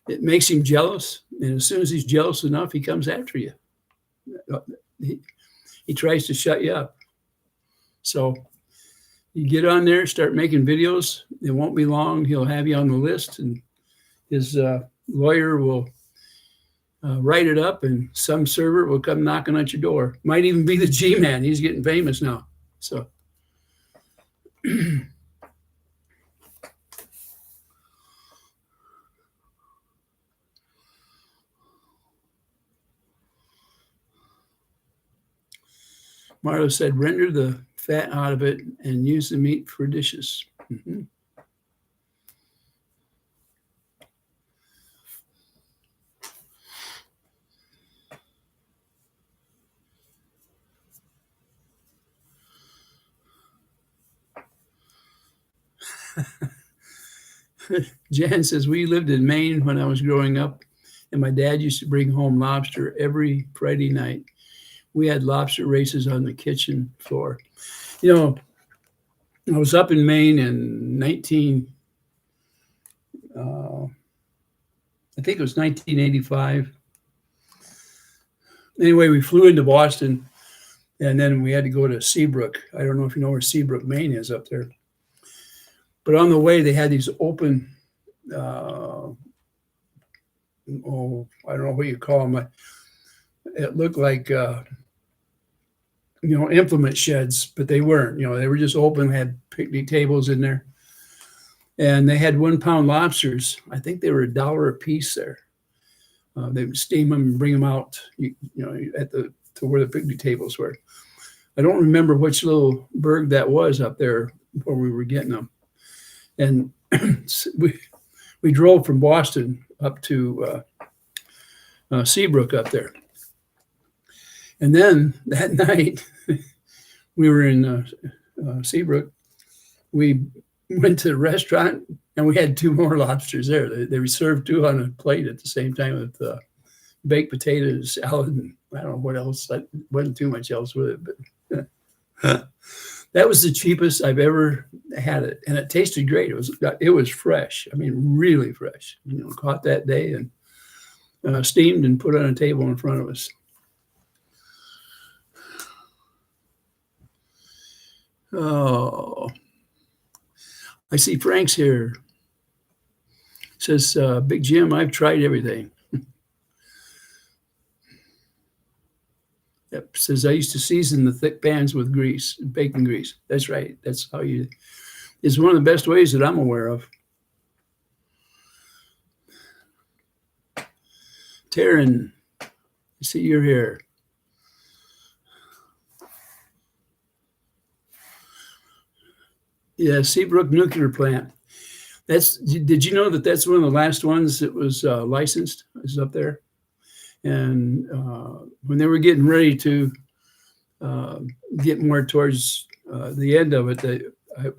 it makes him jealous. And as soon as he's jealous enough, he comes after you. He tries to shut you up. So you get on there, start making videos. It won't be long. He'll have you on the list, and his lawyer will write it up, and some server will come knocking at your door. Might even be the G-Man. He's getting famous now. So. Marlo said, render the fat out of it and use the meat for dishes. Mm-hmm. Jan says, we lived in Maine when I was growing up, and my dad used to bring home lobster every Friday night. We had lobster races on the kitchen floor. I was up in Maine in I think it was 1985. Anyway, we flew into Boston, and then we had to go to Seabrook. I don't know if you know where Seabrook, Maine is up there. But on the way, they had these open, I don't know what you call them. It looked like, implement sheds, but they weren't. They were just open, had picnic tables in there. And they had 1-pound lobsters. I think they were $1 a piece there. They would steam them and bring them out, to where the picnic tables were. I don't remember which little burg that was up there where we were getting them. And we drove from Boston up to Seabrook up there. And then that night, we were in Seabrook. We went to the restaurant and we had 2 more lobsters there. They served 2 on a plate at the same time with baked potatoes, salad, and I don't know what else. I wasn't too much else with it, but that was the cheapest I've ever had it, and it tasted great. It was fresh. I mean, really fresh. Caught that day and steamed and put on a table in front of us. Oh, I see Frank's here. Says, Big Jim, I've tried everything. Yep. Says, I used to season the thick pans with grease, bacon grease. That's right. That's how it's one of the best ways that I'm aware of. Taryn, I see you're here. Yeah, Seabrook Nuclear Plant. Did you know that that's one of the last ones that was licensed? Is up there. And when they were getting ready to get more towards the end of it,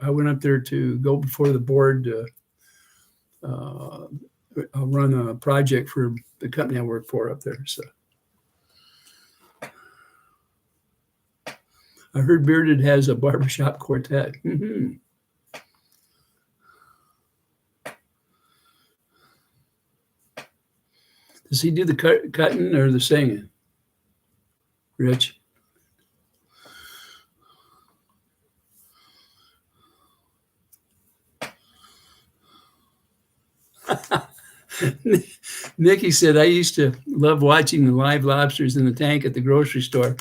I went up there to go before the board to run a project for the company I work for up there. So I heard Bearded has a barbershop quartet. Mm-hmm. Does he do the cutting or the singing, Rich? Nikki said, I used to love watching the live lobsters in the tank at the grocery store.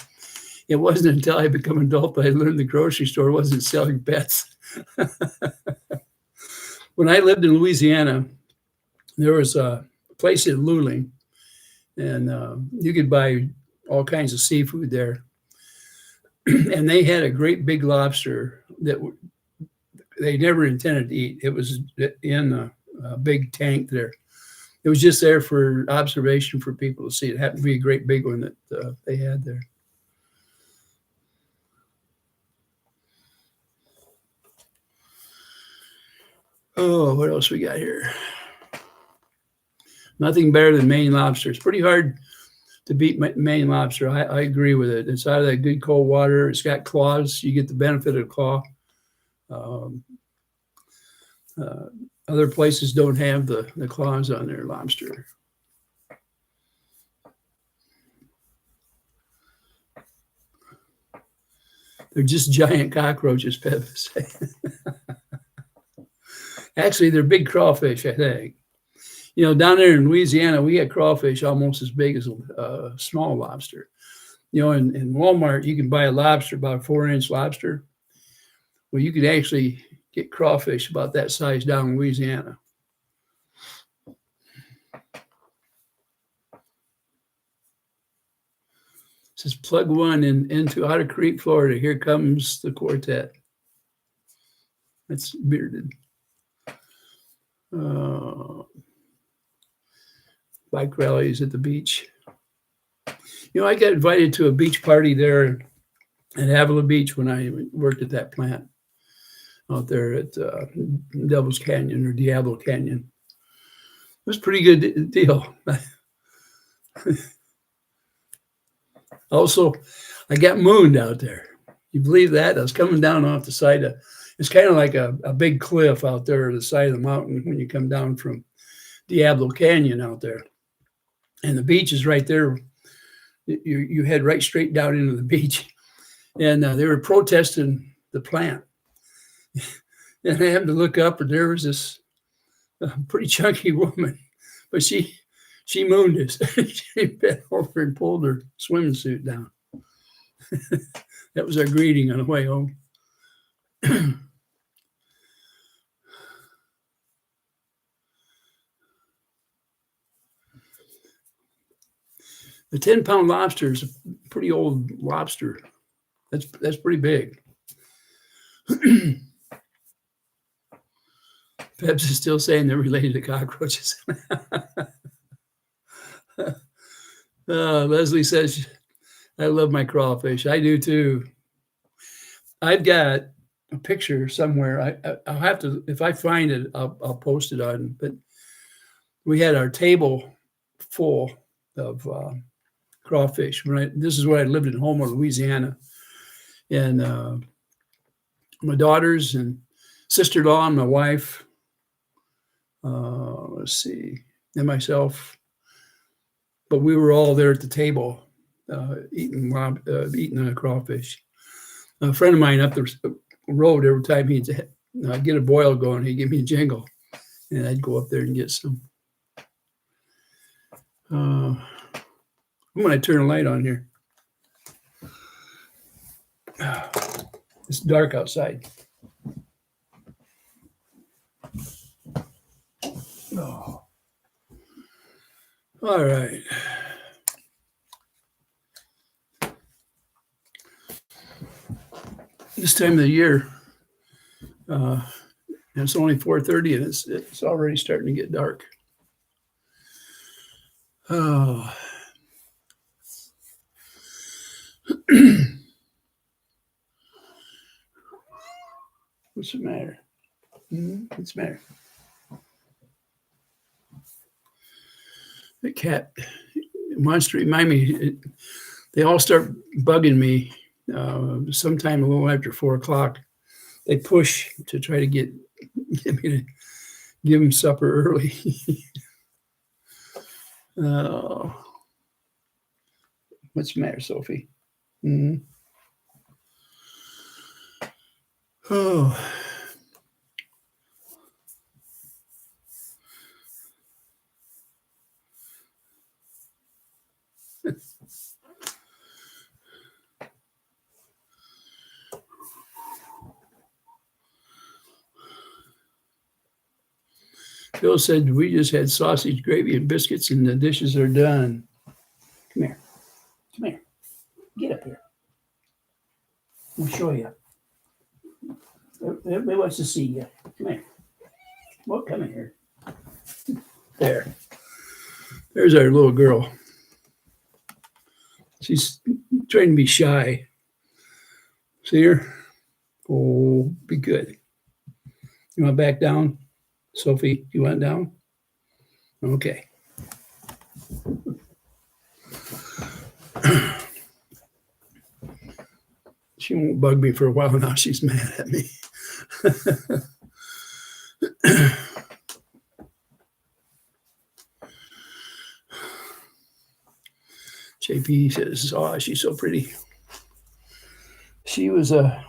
It wasn't until I became an adult that I learned the grocery store wasn't selling pets. When I lived in Louisiana, there was a place in Luling, and you could buy all kinds of seafood there. And they had a great big lobster that they never intended to eat. It was in a big tank there. It was just there for observation for people to see. It happened to be a great big one that they had there. Oh, what else we got here? Nothing better than Maine lobster. It's pretty hard to beat Maine lobster. I agree with it. It's out of that good cold water. It's got claws. You get the benefit of claw. Other places don't have the claws on their lobster. They're just giant cockroaches, Pep say. Actually, they're big crawfish, I think. Down there in Louisiana, we got crawfish almost as big as a small lobster. In Walmart, you can buy a lobster, about a 4-inch lobster. Well, you could actually get crawfish about that size down in Louisiana. It says plug one into Otter Creek, Florida. Here comes the quartet. That's Bearded. Bike rallies at the beach. I got invited to a beach party there at Avila Beach when I worked at that plant out there at Devil's Canyon or Diablo Canyon. It was a pretty good deal. Also, I got mooned out there. You believe that? I was coming down off the side of, it's kind of like a big cliff out there at the side of the mountain when you come down from Diablo Canyon out there. And the beach is right there. You head right straight down into the beach. And they were protesting the plant. And I happened to look up, and there was this pretty chunky woman. But she mooned us. She bent over and pulled her swimming suit down. That was our greeting on the way home. The 10-pound lobster is a pretty old lobster. That's pretty big. Peps is still saying they're related to cockroaches. Leslie says, I love my crawfish. I do too. I've got a picture somewhere. I'll have to, if I find it, I'll post it on. But we had our table full of crawfish. This is where I lived in Homer, Louisiana. And my daughters and sister-in-law and my wife, let's see, and myself. But we were all there at the table eating a crawfish. A friend of mine up the road, every time he'd get a boil going, he'd give me a jingle, and I'd go up there and get some. I'm going to turn a light on here. It's dark outside. Oh. All right. This time of the year, and it's only 4:30, and it's already starting to get dark. Oh. What's the matter? What's the matter? The cat wants to remind me. They all start bugging me sometime a little after 4 o'clock. They push to try to get me to give them supper early. Oh, what's the matter, Sophie? Oh. Phil said, we just had sausage, gravy, and biscuits, and the dishes are done. Come here. Come here. Get up here. I'll show you. Everybody wants to see you. Come here. Well, come in here. There. There's our little girl. She's trying to be shy. See her? Oh, be good. You want back down? Sophie, you want down? Okay. She won't bug me for a while now. She's mad at me. JP says, oh, she's so pretty. She was a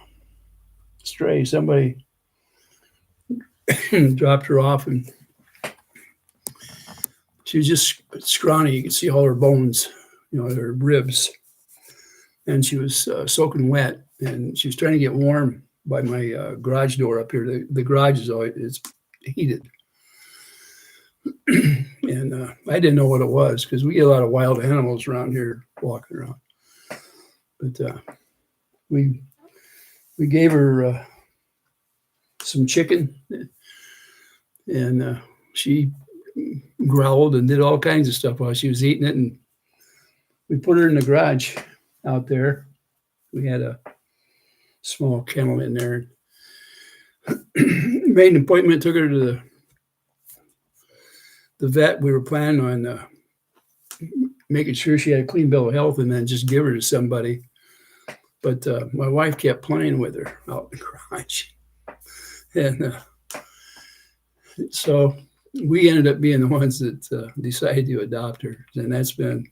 stray. Somebody dropped her off, and she was just scrawny. You could see all her bones, her ribs. And she was soaking wet, and she was trying to get warm by my garage door up here. The garage is always heated. And I didn't know what it was because we get a lot of wild animals around here walking around. But we gave her some chicken, and she growled and did all kinds of stuff while she was eating it. And we put her in the garage out there. We had a small kennel in there. Made an appointment, took her to the vet. We were planning on making sure she had a clean bill of health and then just give her to somebody. But my wife kept playing with her out in the garage. And so we ended up being the ones that decided to adopt her. And that's been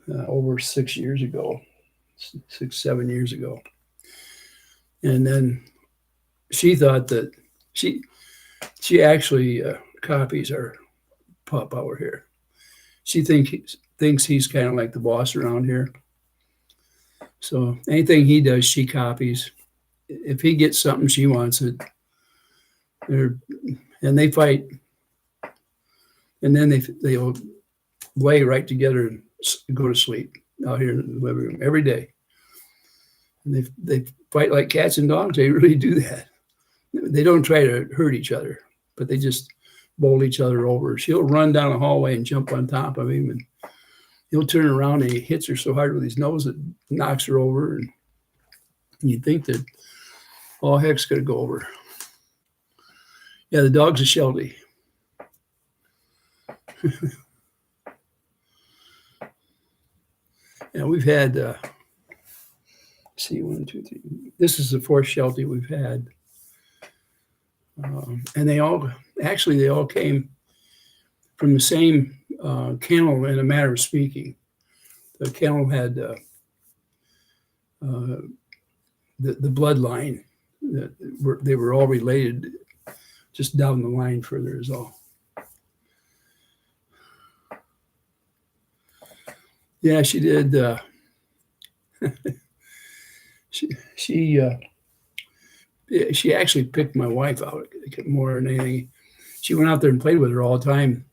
over 6 years ago, 7 years ago. And then she thought that she actually copies our pup over here. She thinks he's kind of like the boss around here. So anything he does, she copies. If he gets something, she wants it. And they fight. And then they'll lay right together and go to sleep out here in the living room every day. And they fight like cats and dogs. They really do that. They don't try to hurt each other, but they just bowl each other over. She'll run down the hallway and jump on top of him, and he'll turn around and he hits her so hard with his nose it knocks her over. And you'd think that all heck's going to go over. Yeah, the dog's a Sheltie. Yeah, we've had, let's see, 1, 2, 3. This is the 4th Sheltie we've had. And they all came from the same kennel in a matter of speaking. The kennel had the bloodline. They were all related, just down the line further is all. Yeah, she did. She actually picked my wife out more than anything. She went out there and played with her all the time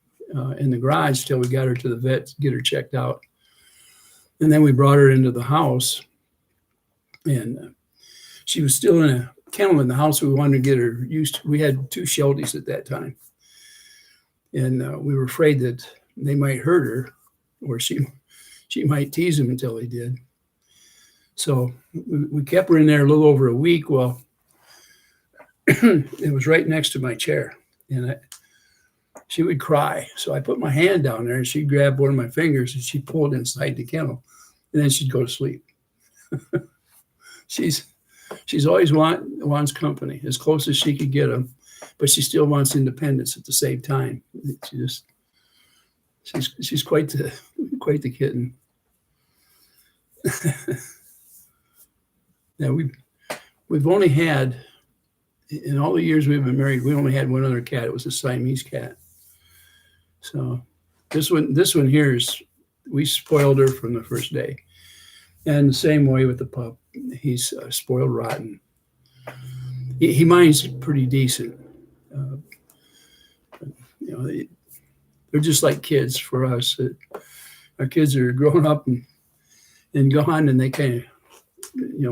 in the garage till we got her to the vet to get her checked out. And then we brought her into the house, and she was still in a kennel in the house. We wanted to get her used to. We had 2 Shelties at that time, and we were afraid that they might hurt her, or she might tease them until they did. So we kept her in there a little over a week. Well, it was right next to my chair, and she would cry. So I put my hand down there, and she'd grab one of my fingers, and she pulled inside the kennel, and then she'd go to sleep. She's always wants company, as close as she could get them, but she still wants independence at the same time. She's quite the kitten. Now we've only had, in all the years we've been married, we only had one other cat. It was a Siamese cat. So this one here is, we spoiled her from the first day. And the same way with the pup. He's spoiled rotten. He minds pretty decent. They're just like kids for us. Our kids are grown up and gone, and they kind of,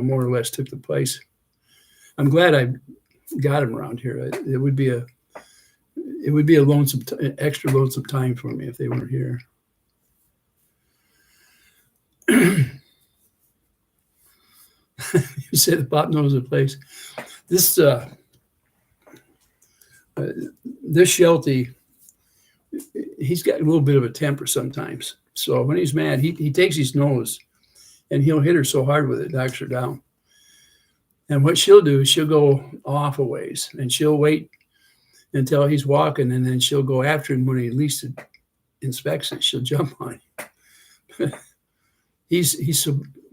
more or less took the place. I'm glad I got them around here. It would be a extra lonesome time for me if they weren't here. You said the pop knows the place. This Sheltie, he's got a little bit of a temper sometimes. So when he's mad, he takes his nose and he'll hit her so hard with it, knocks her down. And what she'll do is she'll go off a ways, and she'll wait until he's walking, and then she'll go after him when he least inspects it. She'll jump on him. He's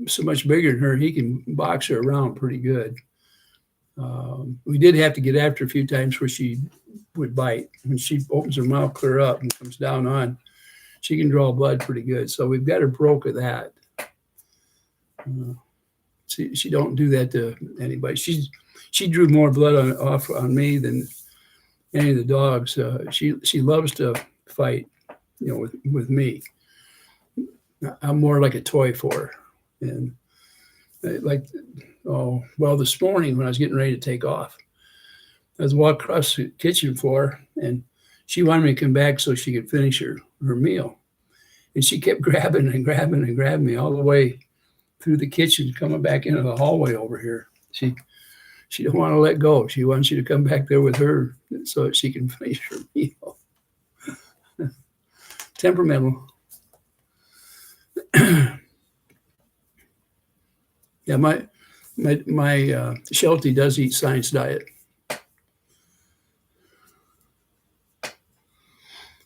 so much bigger than her, he can box her around pretty good. We did have to get after a few times where she would bite. When she opens her mouth clear up and comes down on, she can draw blood pretty good. So we've got her broke of that. She don't do that to anybody. She drew more blood off on me than any of the dogs. She loves to fight, with me. I'm more like a toy for her. And this morning when I was getting ready to take off, I was walking across the kitchen floor, and she wanted me to come back so she could finish her meal. And she kept grabbing and grabbing and grabbing me all the way through the kitchen, coming back into the hallway over here. She don't want to let go. She wants you to come back there with her so that she can finish her meal. Temperamental. Yeah, my Sheltie does eat science diet.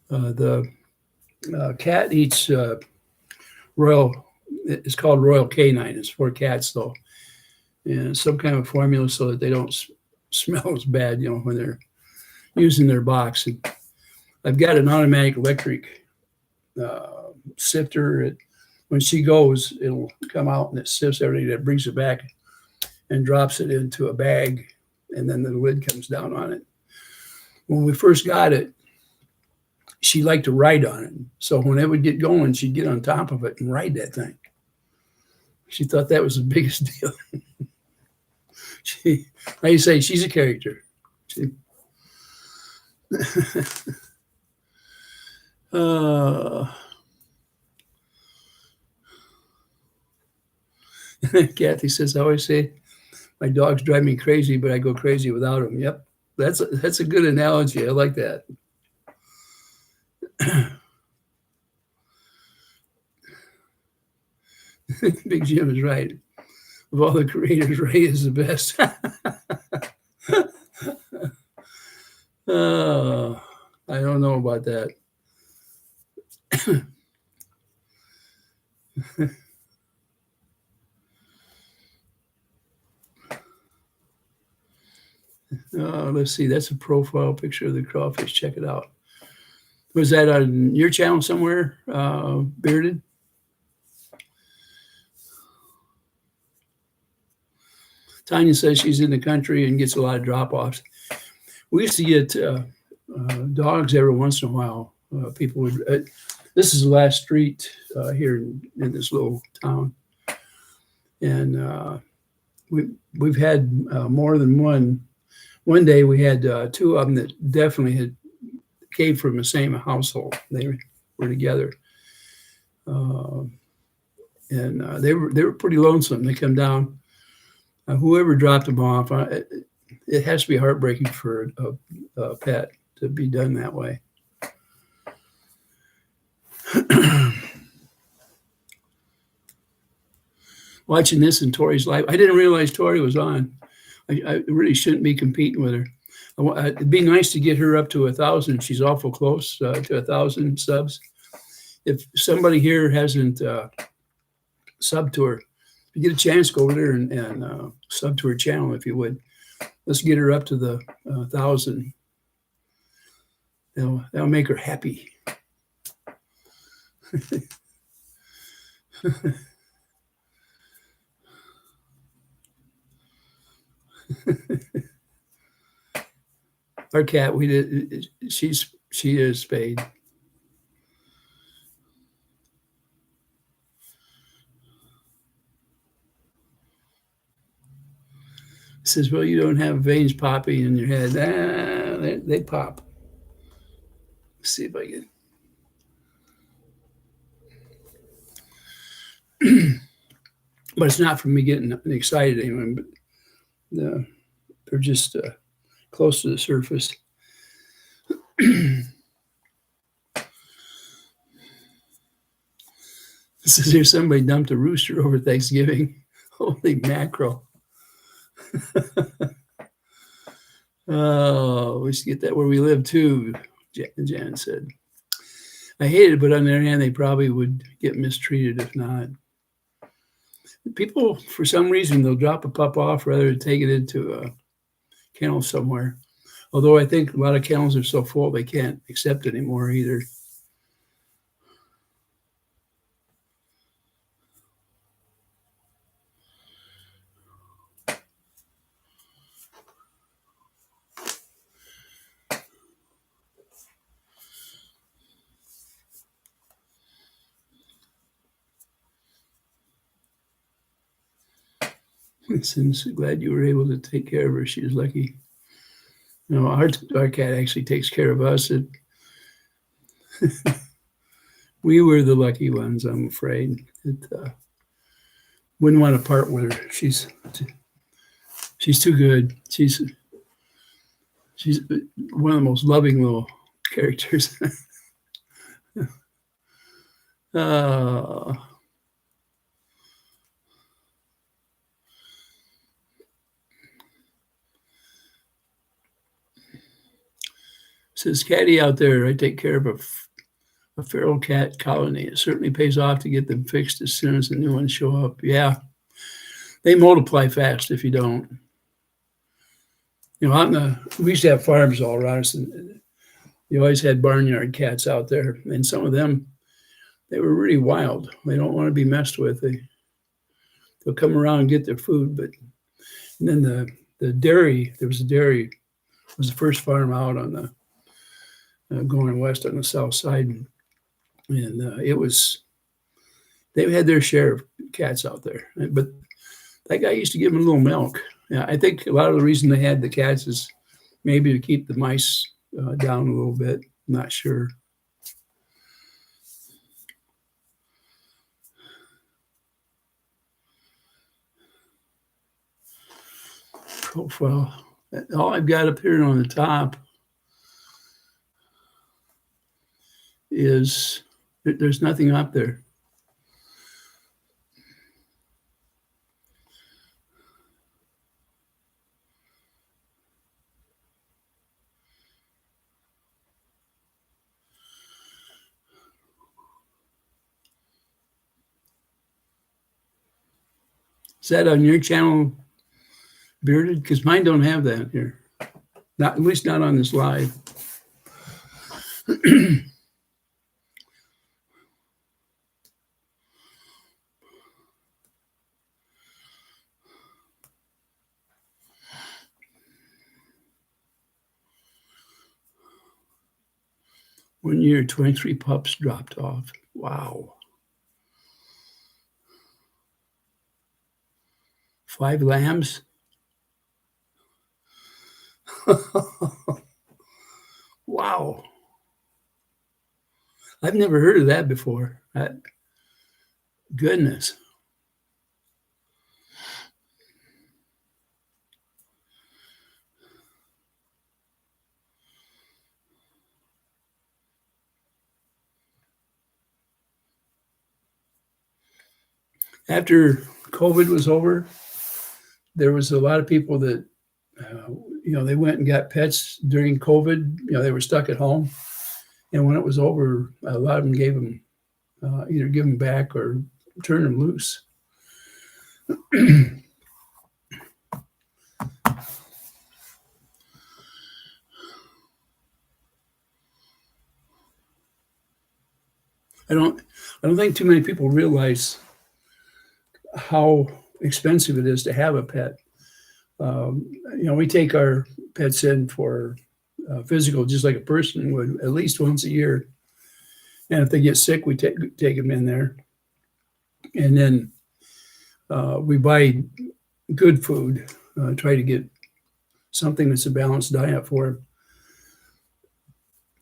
The cat eats Royal. It's called Royal Canine. It's for cats, though, and some kind of formula so that they don't smell as bad, when they're using their box. And I've got an automatic electric sifter. When she goes, it'll come out and it sifts everything. That brings it back and drops it into a bag, and then the lid comes down on it. When we first got it, she liked to ride on it. So when it would get going, she'd get on top of it and ride that thing. She thought that was the biggest deal. Like you say, she's a character. See. uh, Kathy says, I always say my dogs drive me crazy, but I go crazy without them. Yep. That's a good analogy. I like that. Big Jim is right. Of all the creators, Ray is the best. I don't know about that. Let's see. That's a profile picture of the crawfish. Check it out. Was that on your channel somewhere, Bearded? Tanya says she's in the country and gets a lot of drop-offs. We used to get dogs every once in a while. People would. This is the last street here in this little town, and we've had more than one. One day we had two of them that definitely came from the same household. They were together, and they were pretty lonesome. They come down. Whoever dropped them off, it has to be heartbreaking for a pet to be done that way. Watching this in Tori's life, I didn't realize Tori was on. I really shouldn't be competing with her. It'd be nice to get her up to 1,000. She's awful close to 1,000 subs. If somebody here hasn't subbed to her, if you get a chance, go over there and sub to her channel if you would. Let's get her up to the 1,000. That'll make her happy. Our cat, she is spayed. Says, well, you don't have veins popping in your head. They pop. Let's see if I can. But it's not from me getting excited anyway. But they're just close to the surface. Says here somebody dumped a rooster over Thanksgiving. Holy mackerel. Oh, we should get that where we live too, Jan said. I hate it, but on the other hand, they probably would get mistreated if not. People, for some reason, they'll drop a pup off rather than take it into a kennel somewhere. Although I think a lot of kennels are so full they can't accept it anymore either. I'm so glad you were able to take care of her. She was lucky. You know, our cat actually takes care of us. We were the lucky ones, I'm afraid. Wouldn't want to part with her. She's too good. She's one of the most loving little characters. Says Caddy out there, I take care of a feral cat colony. It certainly pays off to get them fixed as soon as the new ones show up. Yeah, they multiply fast if you don't. You know, we used to have farms all around us, and you always had barnyard cats out there, and some of them, they were really wild. They don't want to be messed with. They'll come around and get their food, but and then the dairy, there was a dairy, was the first farm out on the going west on the south side, and they had their share of cats out there, but that guy used to give them a little milk. Yeah, I think a lot of the reason they had the cats is maybe to keep the mice down a little bit. Not sure. Profile. All I've got up here on the top is there's nothing up there. Is that on your channel, Bearded? Because mine don't have that here. Not, at least not on this live. 1 year, 23 pups dropped off. Wow. 5 lambs. Wow. I've never heard of that before. Goodness. After COVID was over, there was a lot of people that, they went and got pets during COVID. They were stuck at home. And when it was over, a lot of them gave them, either give them back or turn them loose. I don't think too many people realize how expensive it is to have a pet. We take our pets in for physical, just like a person would, at least once a year. And if they get sick, we take them in there. And then we buy good food, try to get something that's a balanced diet for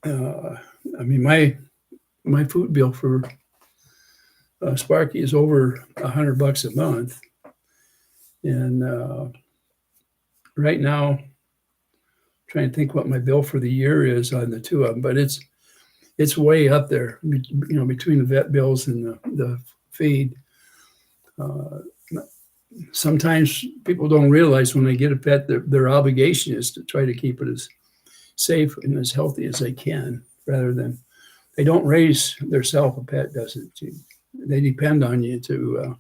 them. My food bill for Sparky is over $100 a month. And right now, trying to think what my bill for the year is on the two of them, but it's way up there, between the vet bills and the feed. Sometimes people don't realize when they get a pet, their obligation is to try to keep it as safe and as healthy as they can, rather than they don't raise themselves. A pet does it. They depend on you to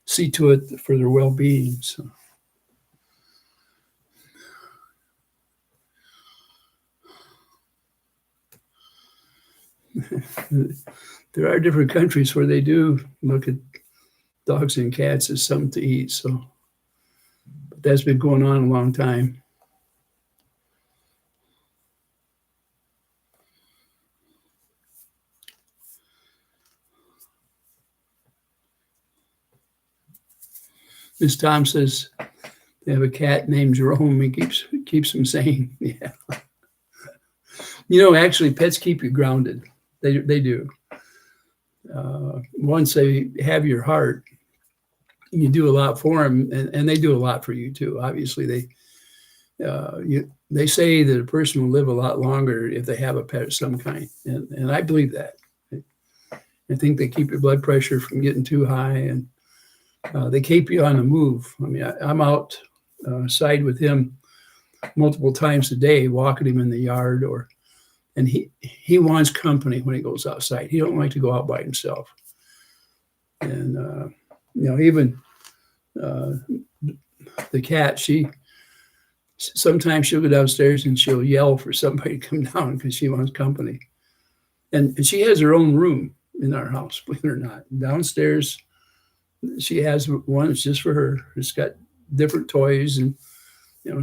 see to it for their well-being. So. There are different countries where they do look at dogs and cats as something to eat. So, but that's been going on a long time. Miss Tom says they have a cat named Jerome. He keeps him sane. Yeah. Actually, pets keep you grounded. They do. Once they have your heart, you do a lot for them, and they do a lot for you too. Obviously, they say that a person will live a lot longer if they have a pet of some kind, and I believe that. I think they keep your blood pressure from getting too high, and they keep you on the move. I'm outside with him multiple times a day, walking him in the yard, and he wants company when he goes outside. He don't like to go out by himself. And even the cat, sometimes she'll go downstairs and she'll yell for somebody to come down because she wants company. And she has her own room in our house, believe it or not. Downstairs, she has one that's just for her. It's got different toys, and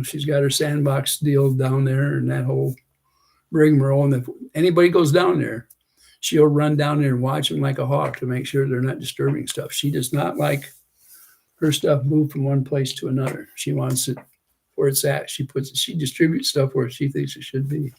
she's got her sandbox deal down there and that whole rigmarole. And if anybody goes down there, she'll run down there and watch them like a hawk to make sure they're not disturbing stuff. She does not like her stuff moved from one place to another. She wants it where it's at. She distributes stuff where she thinks it should be.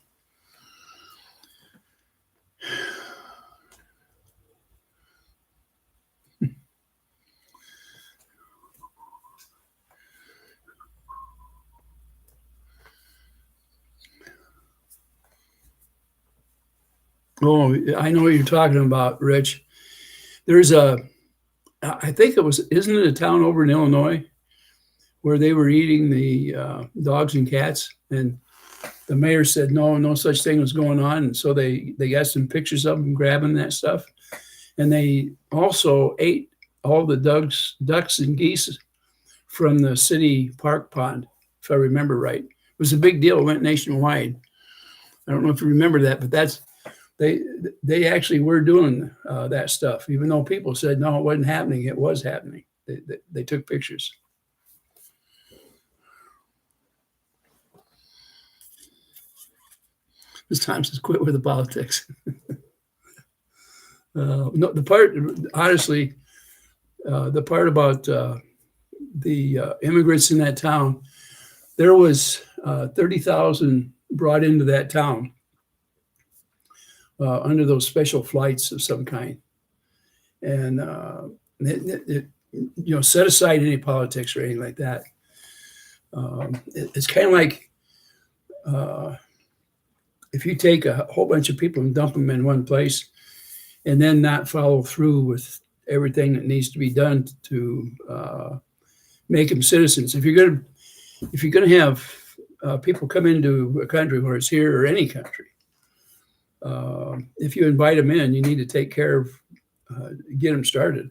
Oh, I know what you're talking about, Rich. There's I think isn't it a town over in Illinois where they were eating the dogs and cats, and the mayor said no such thing was going on, and so they got some pictures of them grabbing that stuff, and they also ate all the ducks and geese from the city park pond, if I remember right. It was a big deal. It went nationwide. I don't know if you remember that, but they actually were doing that stuff, even though people said no, it wasn't happening. It was happening. They took pictures. This time says quit with the politics. No, the part, honestly, the part about the immigrants in that town, there was 30,000 brought into that town under those special flights of some kind. And, set aside any politics or anything like that. It's kind of like if you take a whole bunch of people and dump them in one place and then not follow through with everything that needs to be done to make them citizens. If you're going to have people come into a country, whether it's here or any country, if you invite them in, you need to take care of, get them started.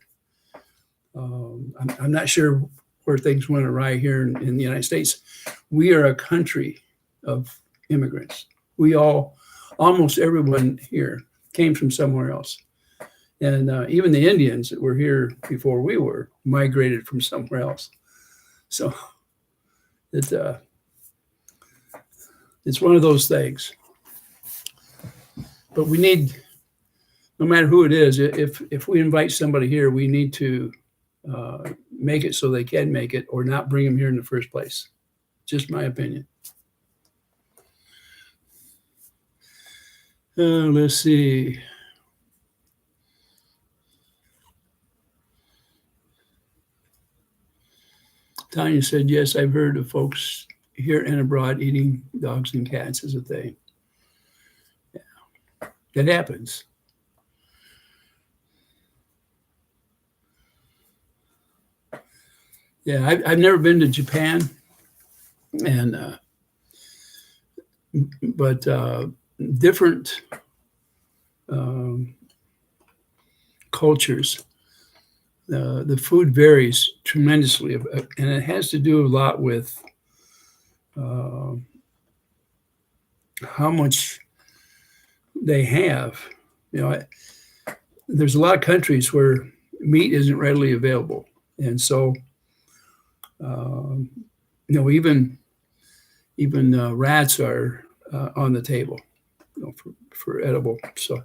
I'm not sure where things went awry here in the United States. We are a country of immigrants. Almost everyone here came from somewhere else. And even the Indians that were here before we were migrated from somewhere else. So it's one of those things. But we need, no matter who it is, if we invite somebody here, we need to make it so they can make it or not bring them here in the first place. Just my opinion. Let's see. Tanya said, yes, I've heard of folks here and abroad eating dogs and cats as a thing. Yeah, that happens. Yeah, I've never been to Japan, and but different cultures. The food varies tremendously, and it has to do a lot with how much they have. There's a lot of countries where meat isn't readily available, and so even rats are on the table, for edible. So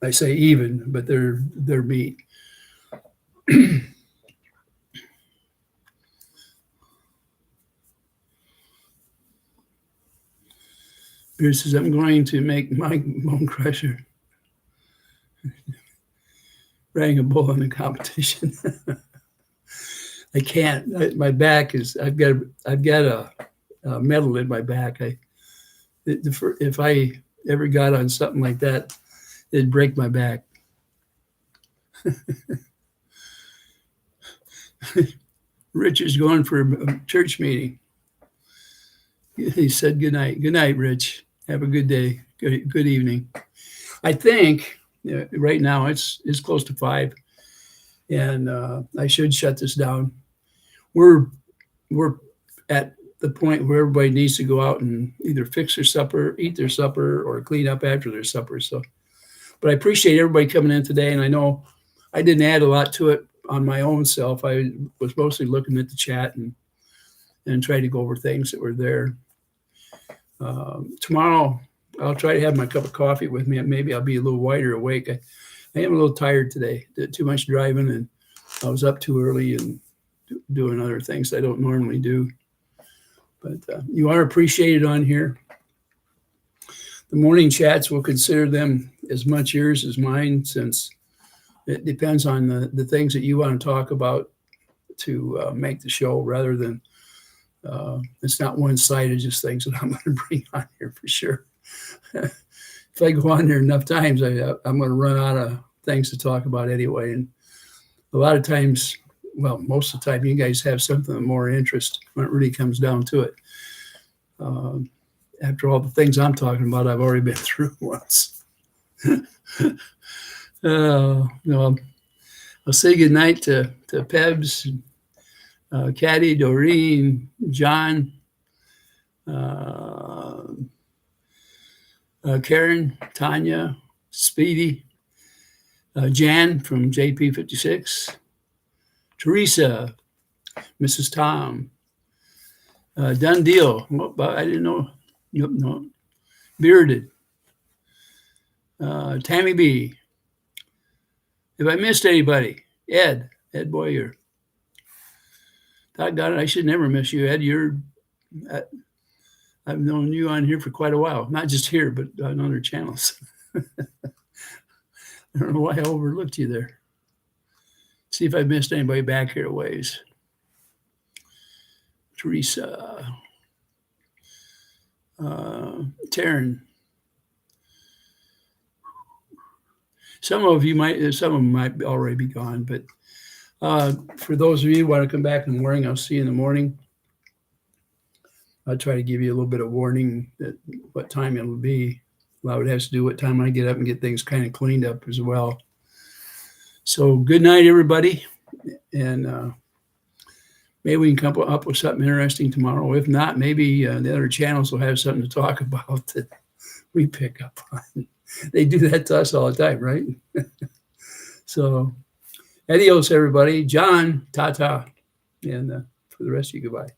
I say even, but they're meat. Beer says, I'm going to make my bone crusher rang a bull in the competition. I can't. My back is. I've got a metal in my back. If I ever got on something like that, it'd break my back. Rich is going for a church meeting. He said good night. Good night, Rich. Have a good day. Good evening. I think right now it's close to 5, and I should shut this down. We're at the point where everybody needs to go out and either fix their supper, eat their supper, or clean up after their supper. So, but I appreciate everybody coming in today, and I know I didn't add a lot to it on my own self. I was mostly looking at the chat and trying to go over things that were there. Tomorrow, I'll try to have my cup of coffee with me, and maybe I'll be a little wider awake. I am a little tired today. Did too much driving, and I was up too early and doing other things I don't normally do. But you are appreciated on here. The morning chats, we'll consider them as much yours as mine, since it depends on the things that you want to talk about to make the show, rather than it's not one-sided, just things that I'm going to bring on here for sure. If I go on there enough times, I'm going to run out of things to talk about anyway. And a lot of times, well, most of the time, you guys have something of more interest when it really comes down to it. After all the things I'm talking about, I've already been through once. No, I'll say goodnight to Pebs, Caddy, Doreen, John, Karen, Tanya, Speedy, Jan from JP56, Teresa, Mrs. Tom, Done Deal. I didn't know. Nope, no. Bearded, Tammy B. If I missed anybody, Ed Boyer. Doggone it, I should never miss you, Ed. I've known you on here for quite a while, not just here, but on other channels. I don't know why I overlooked you there. See if I missed anybody back here a ways. Teresa, Taryn. Some of them might already be gone, but for those of you who want to come back in the morning, I'll see you in the morning. I'll try to give you a little bit of warning that what time it'll be. A lot of it has to do what time I get up and get things kind of cleaned up as well. So good night, everybody. And maybe we can come up with something interesting tomorrow. If not, maybe the other channels will have something to talk about that we pick up on. They do that to us all the time, right? So adios, everybody. John, ta-ta. And for the rest of you, goodbye.